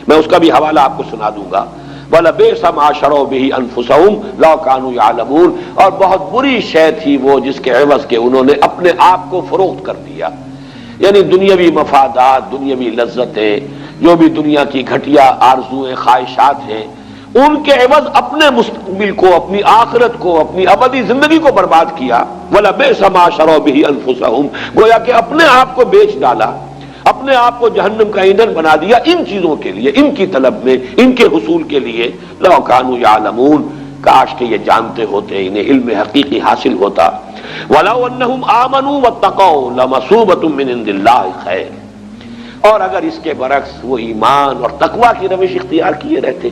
میں اس کا بھی حوالہ آپ کو سنا دوں گا۔ وَلَبِئْسَ مَا شَرَوْا بِهِ أَنفُسَهُمْ لَوْ كَانُوا يَعْلَمُونَ، اور بہت بری شے تھی وہ جس کے عوض کے انہوں نے اپنے آپ کو فروخت کر دیا۔ یعنی دنیاوی مفادات، دنیاوی لذتیں، جو بھی دنیا کی گھٹیا آرزویں، خواہشات ہیں، ان کے عوض اپنے مستقبل کو، اپنی آخرت کو، اپنی ابدی زندگی کو برباد کیا۔ وَلَبِئْسَ مَا شَرَوْا بِهِ أَنفُسَهُمْ، گویا کہ اپنے آپ کو بیچ ڈالا، اپنے آپ کو جہنم کا ایندھن بنا دیا ان چیزوں کے لیے، ان کی طلب میں، ان کے حصول کے لیے۔ لَوْ كَانُوا يَعْلَمُونَ، کاش کہ یہ جانتے ہوتے، انہیں علم حقیقی حاصل ہوتا۔ وَلَوْ أَنَّهُمْ آمَنُوا وَاتَّقَوْا لَمَثُوبَةٌ مِّنْ عِندِ اللَّهِ خَيْرٌ، اور اگر اس کے برعکس وہ ایمان اور تقویٰ کی روش اختیار کیے رہتے۔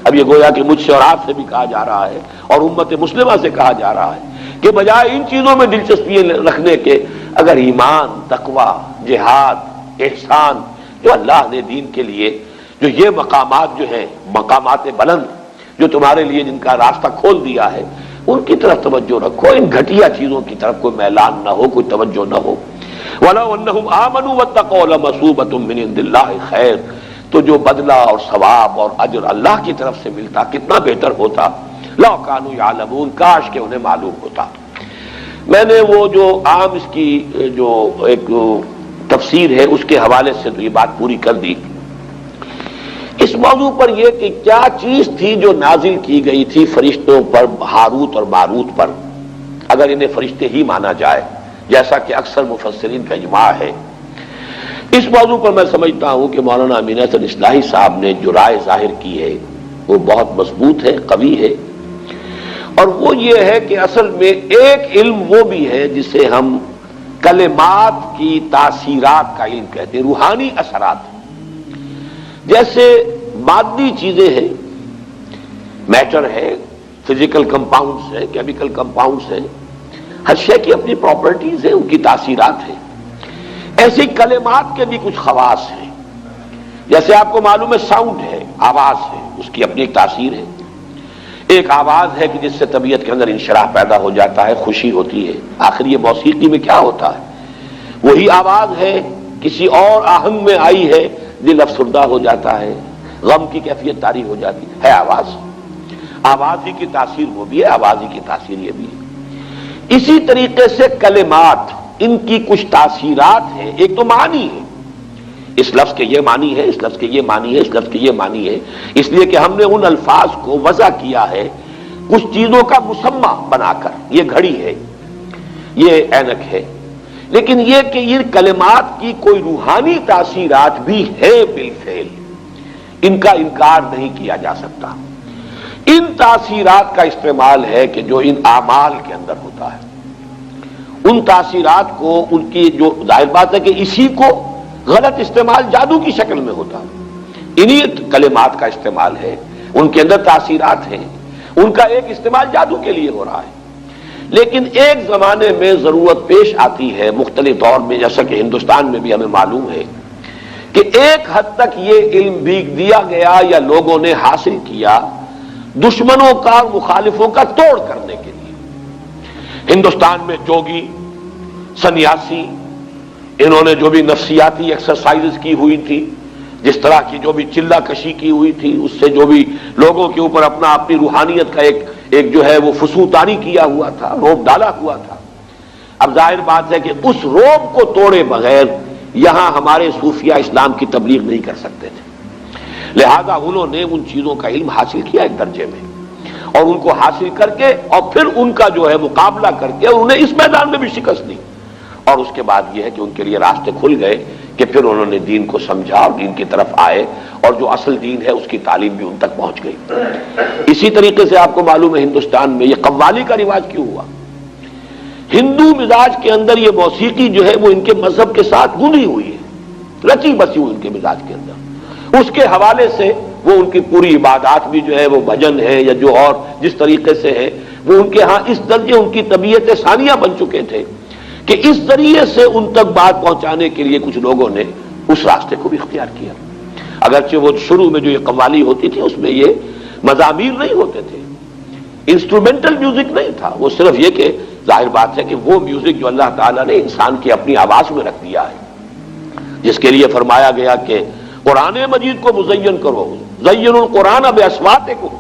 اب یہ گویا کہ مجھ سے اور آپ سے بھی کہا جا رہا ہے، اور امت مسلمہ سے کہا جا رہا ہے کہ بجائے ان چیزوں میں دلچسپی رکھنے کے، اگر ایمان، تقویٰ، جہاد، احسان، جو اللہ نے دین کے لیے جو یہ مقامات جو ہیں، مقامات بلند جو تمہارے لیے جن کا راستہ کھول دیا ہے، ان کی طرف توجہ رکھو، ان گھٹیا چیزوں کی طرف کوئی میلان نہ ہو، کوئی توجہ نہ ہو۔ وَلَوْ أَنَّهُمْ آمَنُوا وَاتَّقَوْا لَمَثُوبَةٌ مِّنْ عِندِ اللَّهِ خَيْرٌ، تو جو بدلہ اور ثواب اور اجر اللہ کی طرف سے ملتا کتنا بہتر ہوتا۔ لَوْ كَانُوا يَعْلَمُونَ، کاش کہ انہیں معلوم ہوتا۔ میں نے وہ جو عام اس کی جو ایک تفسیر ہے اس کے حوالے سے تو یہ بات پوری کر دی۔ اس موضوع پر یہ کہ کیا چیز تھی جو نازل کی گئی تھی فرشتوں پر، ہاروت اور ماروت پر، اگر انہیں فرشتے ہی مانا جائے جیسا کہ اکثر مفسرین کا اجماع ہے۔ اس موضوع پر میں سمجھتا ہوں کہ مولانا امین احسن اصلاحی صاحب نے جو رائے ظاہر کی ہے وہ بہت مضبوط ہے، قوی ہے، اور وہ یہ ہے کہ اصل میں ایک علم وہ بھی ہے جسے ہم کلمات کی تاثیرات کا علم کہتے ہیں، روحانی اثرات، جیسے مادی چیزیں ہیں، میٹر ہے، فزیکل کمپاؤنڈز ہیں، کیمیکل کمپاؤنڈز ہیں، ہر شے کی اپنی پراپرٹیز ہیں، ان کی تاثیرات ہیں۔ ایسے کلمات کے بھی کچھ خواص ہیں، جیسے آپ کو معلوم ہے ساؤنڈ ہے، آواز ہے، اس کی اپنی ایک تاثیر ہے۔ ایک آواز ہے کہ جس سے طبیعت کے اندر انشراح پیدا ہو جاتا ہے، خوشی ہوتی ہے۔ آخر یہ موسیقی میں کیا ہوتا ہے؟ وہی آواز ہے، کسی اور آہنگ میں آئی ہے، دل افسردہ ہو جاتا ہے، غم کی کیفیت طاری ہو جاتی ہے آواز۔ آواز ہی کی تاثیر وہ بھی ہے، آواز ہی کی تاثیر یہ بھی ہے۔ اسی طریقے سے کلمات، ان کی کچھ تاثیرات ہیں۔ ایک تو معنی ہے، اس لفظ کے یہ معنی ہے، اس لفظ کے یہ معنی ہے، اس لفظ کے یہ معنی ہے، اس لیے کہ ہم نے ان الفاظ کو وضع کیا ہے کچھ چیزوں کا مسمى بنا کر، یہ گھڑی ہے، یہ اینک ہے، لیکن یہ کہ یہ کلمات کی کوئی روحانی تاثیرات بھی ہیں بالفعل، ان کا انکار نہیں کیا جا سکتا۔ ان تاثیرات کا استعمال ہے کہ جو ان اعمال کے اندر ہوتا ہے، ان تاثیرات کو، ان کی جو ظاہر بات ہے کہ اسی کو غلط استعمال جادو کی شکل میں ہوتا ہے، انہی کلمات کا استعمال ہے، ان کے اندر تاثیرات ہیں، ان کا ایک استعمال جادو کے لیے ہو رہا ہے۔ لیکن ایک زمانے میں ضرورت پیش آتی ہے مختلف دور میں، جیسا کہ ہندوستان میں بھی ہمیں معلوم ہے کہ ایک حد تک یہ علم بھی دیا گیا یا لوگوں نے حاصل کیا دشمنوں کا اور مخالفوں کا توڑ کرنے کے لیے۔ ہندوستان میں جوگی، سنیاسی، انہوں نے جو بھی نفسیاتی ایکسرسائزز کی ہوئی تھی، جس طرح کی جو بھی چلہ کشی کی ہوئی تھی، اس سے جو بھی لوگوں کے اوپر اپنی روحانیت کا ایک جو ہے وہ فسوطانی کیا ہوا تھا، روب ڈالا ہوا تھا۔ اب ظاہر بات ہے کہ اس روب کو توڑے بغیر یہاں ہمارے صوفیہ اسلام کی تبلیغ نہیں کر سکتے تھے، لہذا انہوں نے ان چیزوں کا علم حاصل کیا ایک درجے میں، اور ان کو حاصل کر کے اور پھر ان کا جو ہے مقابلہ کر کے انہیں اس میدان میں بھی شکست دی، اور اس کے بعد یہ ہے کہ ان کے لیے راستے کھل گئے کہ پھر انہوں نے دین کو سمجھا اور دین کی طرف آئے، اور جو اصل دین ہے اس کی تعلیم بھی ان تک پہنچ گئی۔ اسی طریقے سے آپ کو معلوم ہے ہندوستان میں یہ قوالی کا رواج کیوں ہوا؟ ہندو مزاج کے اندر یہ موسیقی جو ہے وہ ان کے مذہب کے ساتھ گندھی ہوئی ہے، رچی بسی ہوئی ان کے مزاج کے اندر، اس کے حوالے سے وہ ان کی پوری عبادات بھی جو ہے وہ بھجن ہے یا جو اور جس طریقے سے ہے وہ ان کے ہاں اس درجے ان کی طبیعت ثانیہ بن چکے تھے کہ اس ذریعے سے ان تک بات پہنچانے کے لیے کچھ لوگوں نے اس راستے کو بھی اختیار کیا. اگرچہ وہ شروع میں جو یہ قوالی ہوتی تھی اس میں یہ مزامیر نہیں ہوتے تھے، انسٹرومنٹل میوزک نہیں تھا، وہ صرف یہ کہ ظاہر بات ہے کہ وہ میوزک جو اللہ تعالیٰ نے انسان کی اپنی آواز میں رکھ دیا ہے، جس کے لیے فرمایا گیا کہ قرآن مجید کو مزین کرو، زین القرآن باصواتکم،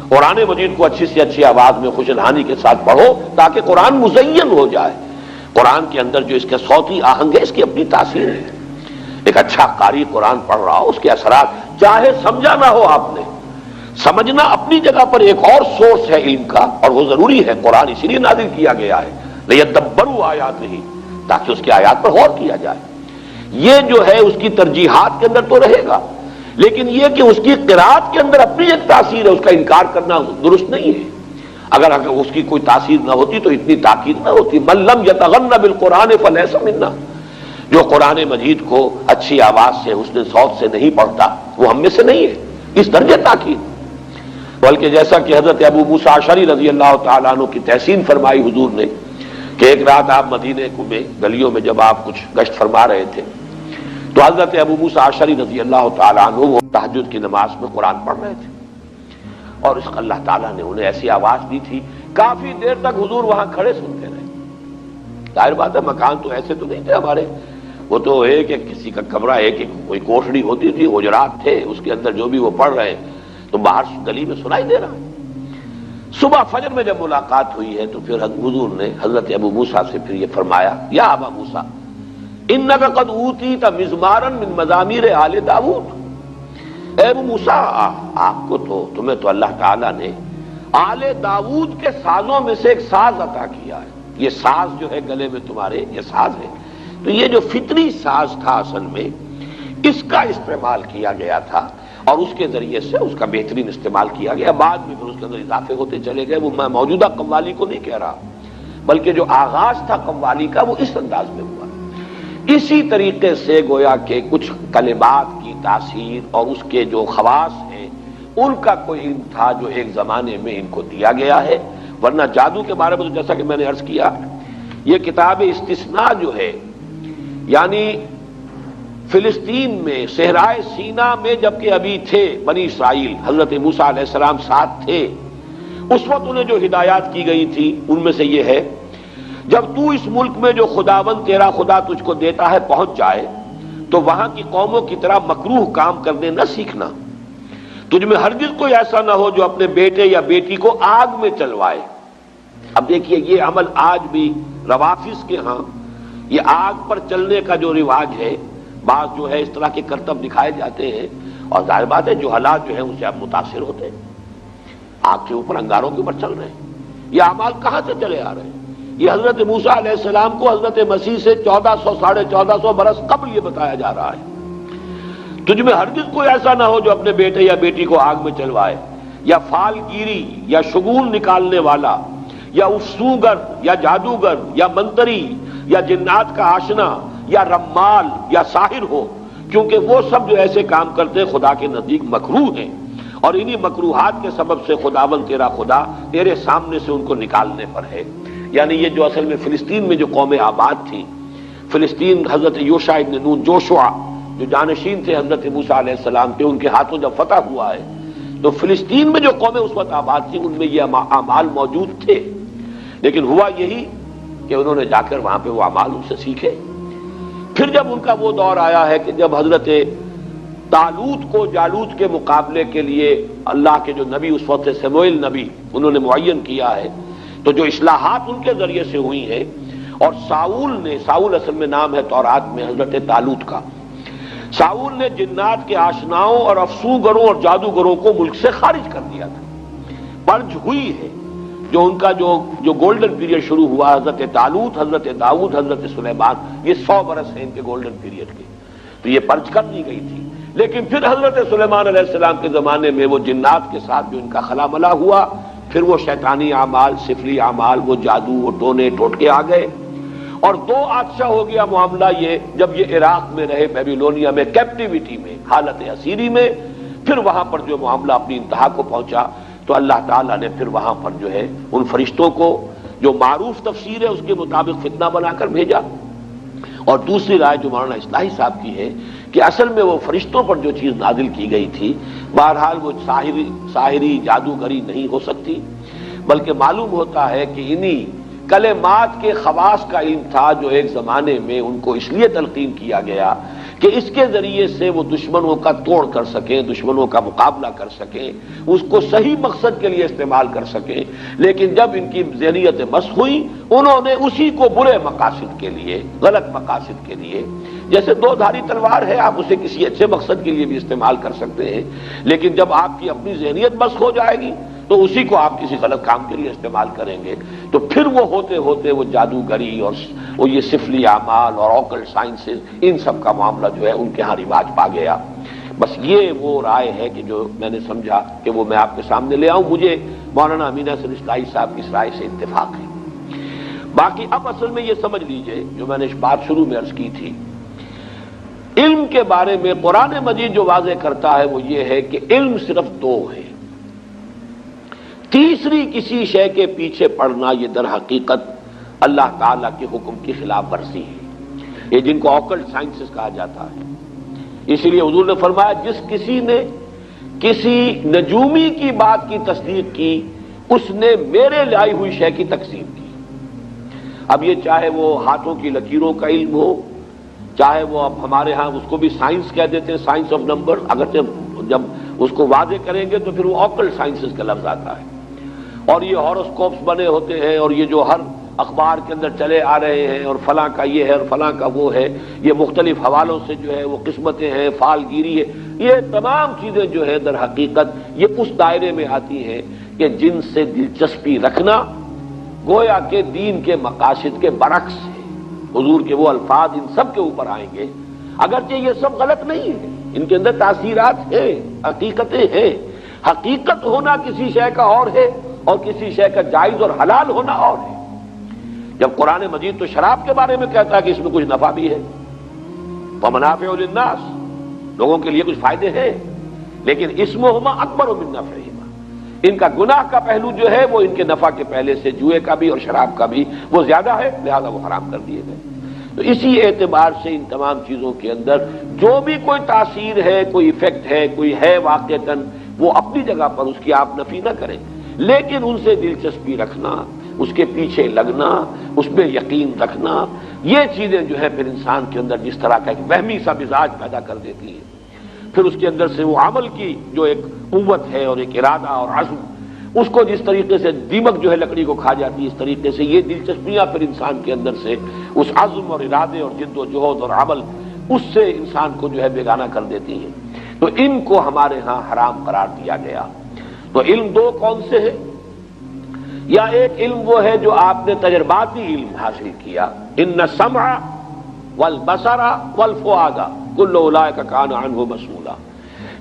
قرآن مجید کو اچھی سے اچھی آواز میں خوش الحانی کے ساتھ پڑھو تاکہ قرآن مزین ہو جائے. قرآن کے اندر جو اس کے صوتی آہنگ ہے اس کی اپنی تاثیر ہے. ایک اچھا قاری قرآن پڑھ رہا ہو اس کے اثرات چاہے سمجھا نہ ہو آپ نے، سمجھنا اپنی جگہ پر ایک اور سورس ہے علم کا اور وہ ضروری ہے. قرآن اسی لیے نازل کیا گیا ہے لیدبروا آیاتہ، تاکہ اس کی آیات پر غور کیا جائے. یہ جو ہے اس کی ترجیحات کے اندر تو رہے گا، لیکن یہ کہ اس کی قرات کے اندر اپنی ایک تاثیر ہے، اس کا انکار کرنا درست نہیں ہے. اگر اس کی کوئی تاثیر نہ ہوتی تو اتنی تاکید نہ ہوتی. من لم یتغن بالقرآن فلیس منا، جو قرآن مجید کو اچھی آواز سے حسن صوت سے نہیں پڑھتا وہ ہم میں سے نہیں ہے. اس درجے تاکید، بلکہ جیسا کہ حضرت ابو موسیٰ اشعری رضی اللہ تعالیٰ عنہ کی تحسین فرمائی حضور نے کہ ایک رات آپ مدینے میں گلیوں میں جب آپ کچھ گشت فرما رہے تھے تو حضرت ابو موسیٰ اشعری رضی اللہ تعالیٰ عنہ وہ تہجد کی نماز میں قرآن پڑھ رہے تھے اور اس اللہ تعالیٰ نے انہیں ایسی آواز دی تھی کافی دیر تک حضور وہاں کھڑے سنتے رہے. ظاہر بات ہے مکان تو ایسے تو نہیں تھے ہمارے، وہ تو ایک کسی کا کمرہ ایک کوئی کوٹھڑی ہوتی تھی، حجرات تھے، اس کے اندر جو بھی وہ پڑھ رہے ہیں تو باہر گلی میں سنائی دے رہا ہے. صبح فجر میں جب ملاقات ہوئی ہے تو پھر حضور نے حضرت ابو موسیٰ سے پھر یہ فرمایا یا ابا موسیٰ انک قد اوتیت مزمارا من مزامیر آل داؤد. اے ابو موسیٰ آپ کو تو تمہیں تو اللہ تعالیٰ نے آل داؤد کے سازوں میں سے ایک ساز عطا کیا ہے. یہ ساز جو ہے گلے میں تمہارے یہ ساز ہے، تو یہ جو فطری ساز تھا اصل میں اس کا استعمال کیا گیا تھا اور اس کے ذریعے سے اس کا بہترین استعمال کیا گیا. بعد میں پھر اس کے اندر اضافے ہوتے چلے گئے. وہ میں موجودہ قوالی کو نہیں کہہ رہا بلکہ جو آغاز تھا قوالی کا وہ اس انداز میں ہوا. اسی طریقے سے گویا کہ کچھ کلمات کی تاثیر اور اس کے جو خواص ہیں ان کا کوئی علم تھا جو ایک زمانے میں ان کو دیا گیا ہے. ورنہ جادو کے بارے میں تو جیسا کہ میں نے عرض کیا یہ کتاب استثناء جو ہے یعنی فلسطین میں صحرائے سینا میں جبکہ ابھی تھے بنی اسرائیل، حضرت موسیٰ علیہ السلام ساتھ تھے، اس وقت انہیں جو ہدایات کی گئی تھی ان میں سے یہ ہے جب تو اس ملک میں جو خداوند تیرا خدا تجھ کو دیتا ہے پہنچ جائے تو وہاں کی قوموں کی طرح مکروہ کام کرنے نہ سیکھنا. تجھ میں ہرگز کوئی ایسا نہ ہو جو اپنے بیٹے یا بیٹی کو آگ میں چلوائے. اب دیکھیے یہ عمل آج بھی روافظ کے ہاں یہ آگ پر چلنے کا جو رواج ہے، بعض جو ہے اس طرح کے کرتب دکھائے جاتے ہیں اور ظاہر بات ہے جو حالات جو ہیں ان سے آپ متاثر ہوتے ہیں. آگ کے اوپر انگاروں کے اوپر چل رہے ہیں، یہ اعمال کہاں سے چلے آ رہے ہیں؟ یہ حضرت موسیٰ علیہ السلام کو حضرت مسیح سے 1400 برس قبل یہ بتایا جا رہا ہے. تجھ میں ہرگز کوئی ایسا نہ ہو جو اپنے بیٹے یا بیٹی کو آگ میں چلوائے، یا فال گیری یا شگون نکالنے والا یا افسوگر یا جادوگر یا منتری یا جنات کا آشنا یا رمال یا ساحر ہو، کیونکہ وہ سب جو ایسے کام کرتے خدا کے نزدیک مکروہ ہیں اور انہی مکروہات کے سبب سے خداوند تیرا خدا تیرے سامنے سے ان کو نکالنے پر ہے. یعنی یہ جو اصل میں فلسطین میں جو قوم آباد تھی، فلسطین حضرت یوشع ابن نون جوشع جو جانشین تھے حضرت موسیٰ علیہ السلام کے، ان کے ہاتھوں جب فتح ہوا ہے تو فلسطین میں جو قومیں اس وقت آباد تھیں ان میں یہ اعمال موجود تھے. لیکن ہوا یہی کہ انہوں نے جا کر وہاں پہ وہ اعمال ان سے سیکھے. پھر جب ان کا وہ دور آیا ہے کہ جب حضرت طالوت کو جالوت کے مقابلے کے لیے اللہ کے جو نبی اس وقت سموئیل نبی انہوں نے معین کیا ہے، تو جو اصلاحات ان کے ذریعے سے ہوئی ہیں اور ساؤل اصل میں نام ہے تورات میں حضرت طالوت کا، ساؤل نے جنات کے آشناؤں اور افسوگروں اور جادوگروں کو ملک سے خارج کر دیا تھا. پرج ہوئی ہے جو ان کا جو گولڈن پیریڈ شروع ہوا حضرت طالوت، حضرت داؤد، حضرت سلیمان، یہ 100 برس ہیں ان کے گولڈن پیریڈ کے، تو یہ پرج کر دی گئی تھی. لیکن پھر حضرت سلیمان علیہ السلام کے زمانے میں وہ جنات کے ساتھ جو ان کا خلا ملا ہوا، پھر وہ شیطانی اعمال، سفلی اعمال، وہ جادو، وہ ٹونے ٹوٹکے آ گئے اور 2 آتشہ ہو گیا معاملہ یہ جب یہ عراق میں رہے بیبیلونیا میں کیپٹیوٹی میں، حالت اسیری میں. پھر وہاں پر جو معاملہ اپنی انتہا کو پہنچا تو اللہ تعالیٰ نے پھر وہاں پر جو ہے ان فرشتوں کو جو معروف تفسیر ہے اس کے مطابق فتنہ بنا کر بھیجا. اور دوسری رائے جو مولانا اصلاحی صاحب کی ہے کہ اصل میں وہ فرشتوں پر جو چیز نازل کی گئی تھی بہرحال وہ ساحری جادوگری نہیں ہو سکتی، بلکہ معلوم ہوتا ہے کہ انہی کلمات کے خواص کا علم تھا جو ایک زمانے میں ان کو اس لیے تلقین کیا گیا کہ اس کے ذریعے سے وہ دشمنوں کا توڑ کر سکیں، دشمنوں کا مقابلہ کر سکیں، اس کو صحیح مقصد کے لیے استعمال کر سکیں. لیکن جب ان کی ذہنیت مسخ ہوئی انہوں نے اسی کو برے مقاصد کے لیے، غلط مقاصد کے لیے، جیسے دو دھاری تلوار ہے آپ اسے کسی اچھے مقصد کے لیے بھی استعمال کر سکتے ہیں، لیکن جب آپ کی اپنی ذہنیت مسخ ہو جائے گی تو اسی کو آپ کسی غلط کام کے لیے استعمال کریں گے تو پھر وہ ہوتے ہوتے وہ جادوگری اور وہ یہ سفلی اعمال اور آکلٹ سائنسز ان سب کا معاملہ جو ہے ان کے ہاں رواج پا گیا. بس یہ وہ رائے ہے کہ جو میں نے سمجھا کہ وہ میں آپ کے سامنے لے آؤں. مجھے مولانا امین احسن اصلاحی صاحب کی اس رائے سے اتفاق ہے. باقی اب اصل میں یہ سمجھ لیجئے جو میں نے بات شروع میں عرض کی تھی، علم کے بارے میں قرآن مجید جو واضح کرتا ہے وہ یہ ہے کہ علم صرف دو ہے، تیسری کسی شے کے پیچھے پڑنا یہ در حقیقت اللہ تعالیٰ کے حکم کی خلاف ورزی ہے، یہ جن کو آکلٹ سائنسز کہا جاتا ہے. اسی لیے حضور نے فرمایا جس کسی نے کسی نجومی کی بات کی تصدیق کی اس نے میرے لائی ہوئی شے کی تکذیب کی. اب یہ چاہے وہ ہاتھوں کی لکیروں کا علم ہو، چاہے وہ اب ہمارے ہاں اس کو بھی سائنس کہہ دیتے ہیں، سائنس آف نمبر، اگرچہ جب اس کو واضح کریں گے تو پھر وہ آکلٹ سائنسز کا لفظ آتا ہے. اور یہ ہاروسکوپس بنے ہوتے ہیں اور یہ جو ہر اخبار کے اندر چلے آ رہے ہیں اور فلاں کا یہ ہے اور فلاں کا وہ ہے، یہ مختلف حوالوں سے جو ہے وہ قسمتیں ہیں، فال گیری ہے، یہ تمام چیزیں جو ہے در حقیقت یہ اس دائرے میں آتی ہیں کہ جن سے دلچسپی رکھنا گویا کہ دین کے مقاصد کے برعکس ہے. حضور کے وہ الفاظ ان سب کے اوپر آئیں گے، اگرچہ یہ سب غلط نہیں ہے، ان کے اندر تاثیرات ہیں، حقیقتیں ہیں. حقیقت ہونا کسی شے کا اور ہے اور کسی شے کا جائز اور حلال ہونا اور ہے. جب قرآن مجید تو شراب کے بارے میں کہتا ہے کہ اس میں کچھ نفع بھی ہے، وَمَنَافِعُ لِلنَّاسِ، لوگوں کے لیے کچھ فائدے ہیں، لیکن اسمہما اکبر من نفعہما، ان کا گناہ کا پہلو جو ہے وہ ان کے نفع کے پہلے سے جوئے کا بھی اور شراب کا بھی وہ زیادہ ہے، لہذا وہ حرام کر دیے گئے. تو اسی اعتبار سے ان تمام چیزوں کے اندر جو بھی کوئی تاثیر ہے، کوئی ایفیکٹ ہے، کوئی ہے واقعتاً، وہ اپنی جگہ پر اس کی آپ نفی نہ کریں، لیکن ان سے دلچسپی رکھنا، اس کے پیچھے لگنا، اس میں یقین رکھنا، یہ چیزیں جو ہے پھر انسان کے اندر جس طرح کا ایک وہمی سا مزاج پیدا کر دیتی ہیں. پھر اس کے اندر سے وہ عمل کی جو ایک قوت ہے اور ایک ارادہ اور عزم، اس کو جس طریقے سے دیمک جو ہے لکڑی کو کھا جاتی ہے، اس طریقے سے یہ دلچسپیاں پھر انسان کے اندر سے اس عزم اور ارادے اور جد و جہد اور عمل اس سے انسان کو جو ہے بیگانہ کر دیتی ہیں. تو ان کو ہمارے ہاں حرام قرار دیا گیا. تو علم دو کون سے ہے؟ یا ایک علم وہ ہے جو آپ نے تجرباتی علم حاصل کیا، ان السمع والبصر والفؤاد کل اولئک کان عنہ مسئولا.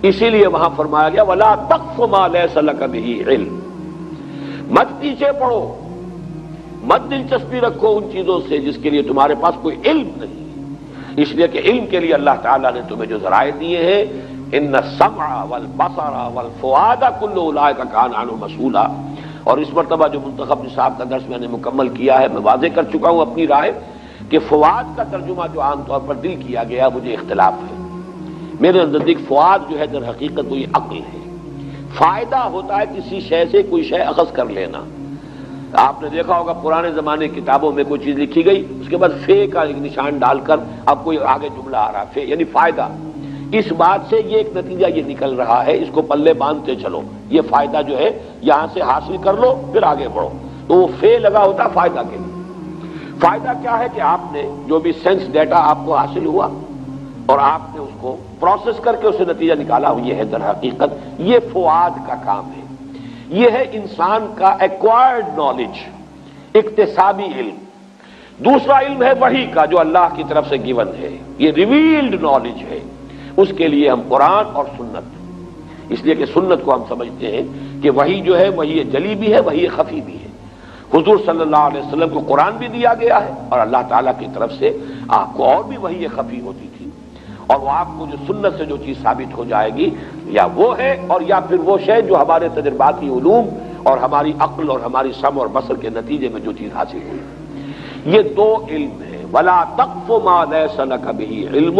اسی لیے وہاں فرمایا گیا ولا تقف ما لیس لک بہ علم، مت پیچھے پڑو، مت دلچسپی رکھو ان چیزوں سے جس کے لیے تمہارے پاس کوئی علم نہیں. اس لیے کہ علم کے لیے اللہ تعالیٰ نے تمہیں جو ذرائع دیے ہیں، ان السمع والبصر والفؤاد کل اولئک کان عنہ مسئولا. اور اس مرتبہ جو منتخب نصاب کا درس میں نے مکمل کیا ہے، میں واضح کر چکا ہوں اپنی رائے کہ فؤاد کا ترجمہ جو عام طور پر دل کیا گیا مجھے اختلاف ہے. میرے نزدیک فؤاد جو ہے در حقیقت وہ یہ عقل ہے. فائدہ ہوتا ہے کسی شے سے کوئی شے اخذ کر لینا. آپ نے دیکھا ہوگا پرانے زمانے کی کتابوں میں کوئی چیز لکھی گئی، اس کے بعد فے کا ایک نشان ڈال کر اب کوئی آگے جملہ آ رہا، فے یعنی فائدہ. اس بات سے یہ ایک نتیجہ یہ نکل رہا ہے، اس کو پلے باندھتے چلو، یہ فائدہ جو ہے یہاں سے حاصل کر لو پھر آگے بڑھو. تو وہ فے لگا ہوتا فائدہ کے لیے. فائدہ کیا ہے کہ آپ نے جو بھی سینس ڈیٹا آپ کو حاصل ہوا اور آپ نے اس کو پروسیس کر کے اسے نتیجہ نکالا، یہ ہے در حقیقت یہ فؤاد کا کام ہے. یہ ہے انسان کا ایکوائرڈ نالج، اکتسابی علم. دوسرا علم ہے وحی کا جو اللہ کی طرف سے گیون ہے، یہ ریویلڈ نالج ہے. اس کے لیے ہم قرآن اور سنت، اس لیے کہ سنت کو ہم سمجھتے ہیں کہ وحی جو ہے وحی جلی بھی ہے، وحی خفی بھی ہے. حضور صلی اللہ علیہ وسلم کو قرآن بھی دیا گیا ہے اور اللہ تعالیٰ کی طرف سے آپ کو اور بھی وحی خفی ہوتی تھی. اور وہ آپ کو جو سنت سے جو چیز ثابت ہو جائے گی یا وہ ہے اور یا پھر وہ شے جو ہمارے تجرباتی علوم اور ہماری عقل اور ہماری سمع اور بصر کے نتیجے میں جو چیز حاصل ہوئی. یہ دو علم ہیں. وَلَا تَقْفُ مَا لَيْسَ لَكَ بِهِ عِلْمٌ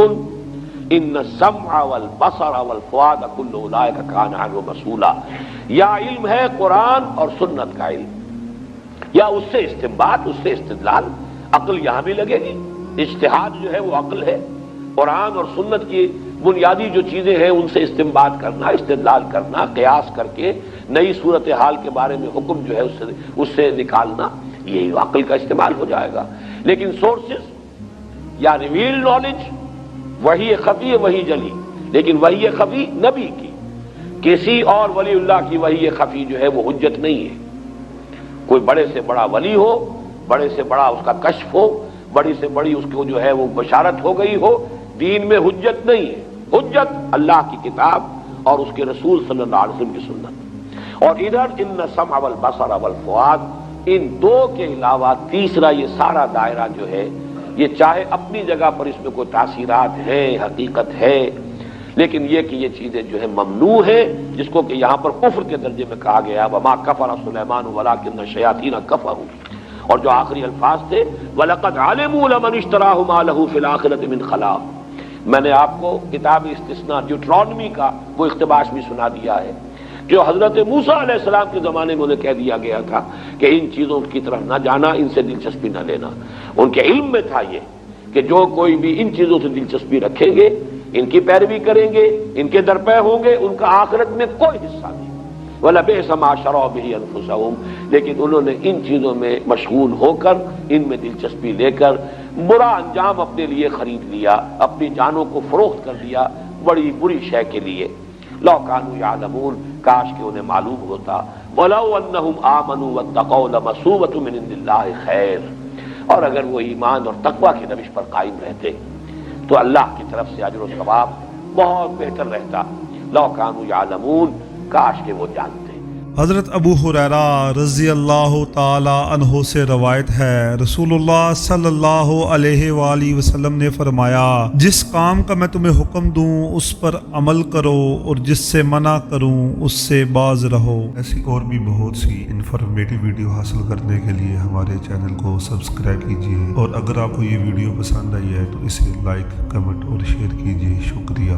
إِنَّ السَّمْعَ وَالْبَصَرَ وَالْفُؤَادَ كُلُّ أُولَٰئِكَ كَانَ عَنْهُ مَسْئُولًا. یا علم ہے قرآن اور سنت کا علم، یا اس سے استنباط، اس سے استدلال. عقل یہاں بھی لگے گی. اجتہاد جو ہے وہ عقل ہے. قرآن اور سنت کی بنیادی جو چیزیں ہیں ان سے استنباط کرنا، استدلال کرنا، قیاس کر کے نئی صورتحال کے بارے میں حکم جو ہے اس سے نکالنا، یہ عقل کا استعمال ہو جائے گا. لیکن سورسز یا ریویل نالج وہی خفی ہے، وہی جلی. لیکن وہی خفی نبی کی، کسی اور ولی اللہ کی وحی خفی جو ہے وہ حجت نہیں ہے. کوئی بڑے سے بڑا ولی ہو، بڑے سے بڑا اس کا کشف ہو، بڑی سے بڑی اس کو جو ہے وہ بشارت ہو گئی ہو، دین میں حجت نہیں ہے. حجت اللہ کی کتاب اور اس کے رسول صلی اللہ علیہ وسلم کی سنت. اور ادھر ان السمع والبصر والفؤاد، ان دو کے علاوہ تیسرا یہ سارا دائرہ جو ہے، یہ چاہے اپنی جگہ پر اس میں کوئی تاثیرات ہیں، حقیقت ہے، لیکن یہ کہ یہ چیزیں جو ہے ممنوع ہے، جس کو کہ یہاں پر کفر کے درجے میں کہا گیا وما کفر سلیمان ولکن الشیاطین کفروا. اور جو آخری الفاظ تھے وَلَقَدْ عَلِمُوا لَمَنِ اشْتَرَاهُ مَا لَهُ فِي الْآخِرَةِ مِنْ خَلَاقٍ. میں نے آپ کو کتاب استثناء ڈیوٹرانومی کا وہ اقتباس بھی سنا دیا ہے جو حضرت موسیٰ علیہ السلام کے زمانے میں انہیں کہہ دیا گیا تھا کہ ان چیزوں کی طرف نہ جانا، ان سے دلچسپی نہ لینا. ان کے علم میں تھا یہ کہ جو کوئی بھی ان چیزوں سے دلچسپی رکھیں گے، ان کی پیروی کریں گے، ان کے درپے ہوں گے، ان کا آخرت میں کوئی حصہ نہیں. وَلَبِئْسَ مَا شَرَوْا بِهِ أَنفُسَهُمْ. لیکن انہوں نے ان چیزوں میں مشغول ہو کر، ان میں دلچسپی لے کر برا انجام اپنے لیے خرید لیا، اپنی جانوں کو فروخت کر دیا بڑی بری شے کے لیے. لَوْ كَانُوا يَعْلَمُونَ، کاش کہ انہیں معلوم ہوتا. وَلَوْ أَنَّهُمْ آمَنُوا وَاتَّقَوْا لَمَثُوبَةٌ مِّنْ عِندِ اللَّهِ خَيْرٌ. اور اگر وہ ایمان اور تقوی کی روش پر قائم رہتے تو اللہ کی طرف سے اجر و ثواب بہت بہتر رہتا. لَوْ كَانُوا يَعْلَمُونَ، کاش کہ وہ جانتے. حضرت ابو ہریرہ رضی اللہ تعالی عنہ سے روایت ہے، رسول اللہ صلی اللہ علیہ وآلہ وسلم نے فرمایا، جس کام کا میں تمہیں حکم دوں اس پر عمل کرو اور جس سے منع کروں اس سے باز رہو. ایسی اور بھی بہت سی انفارمیٹو ویڈیو حاصل کرنے کے لیے ہمارے چینل کو سبسکرائب کیجیے، اور اگر آپ کو یہ ویڈیو پسند آئی ہے تو اسے لائک، کمنٹ اور شیئر کیجیے. شکریہ.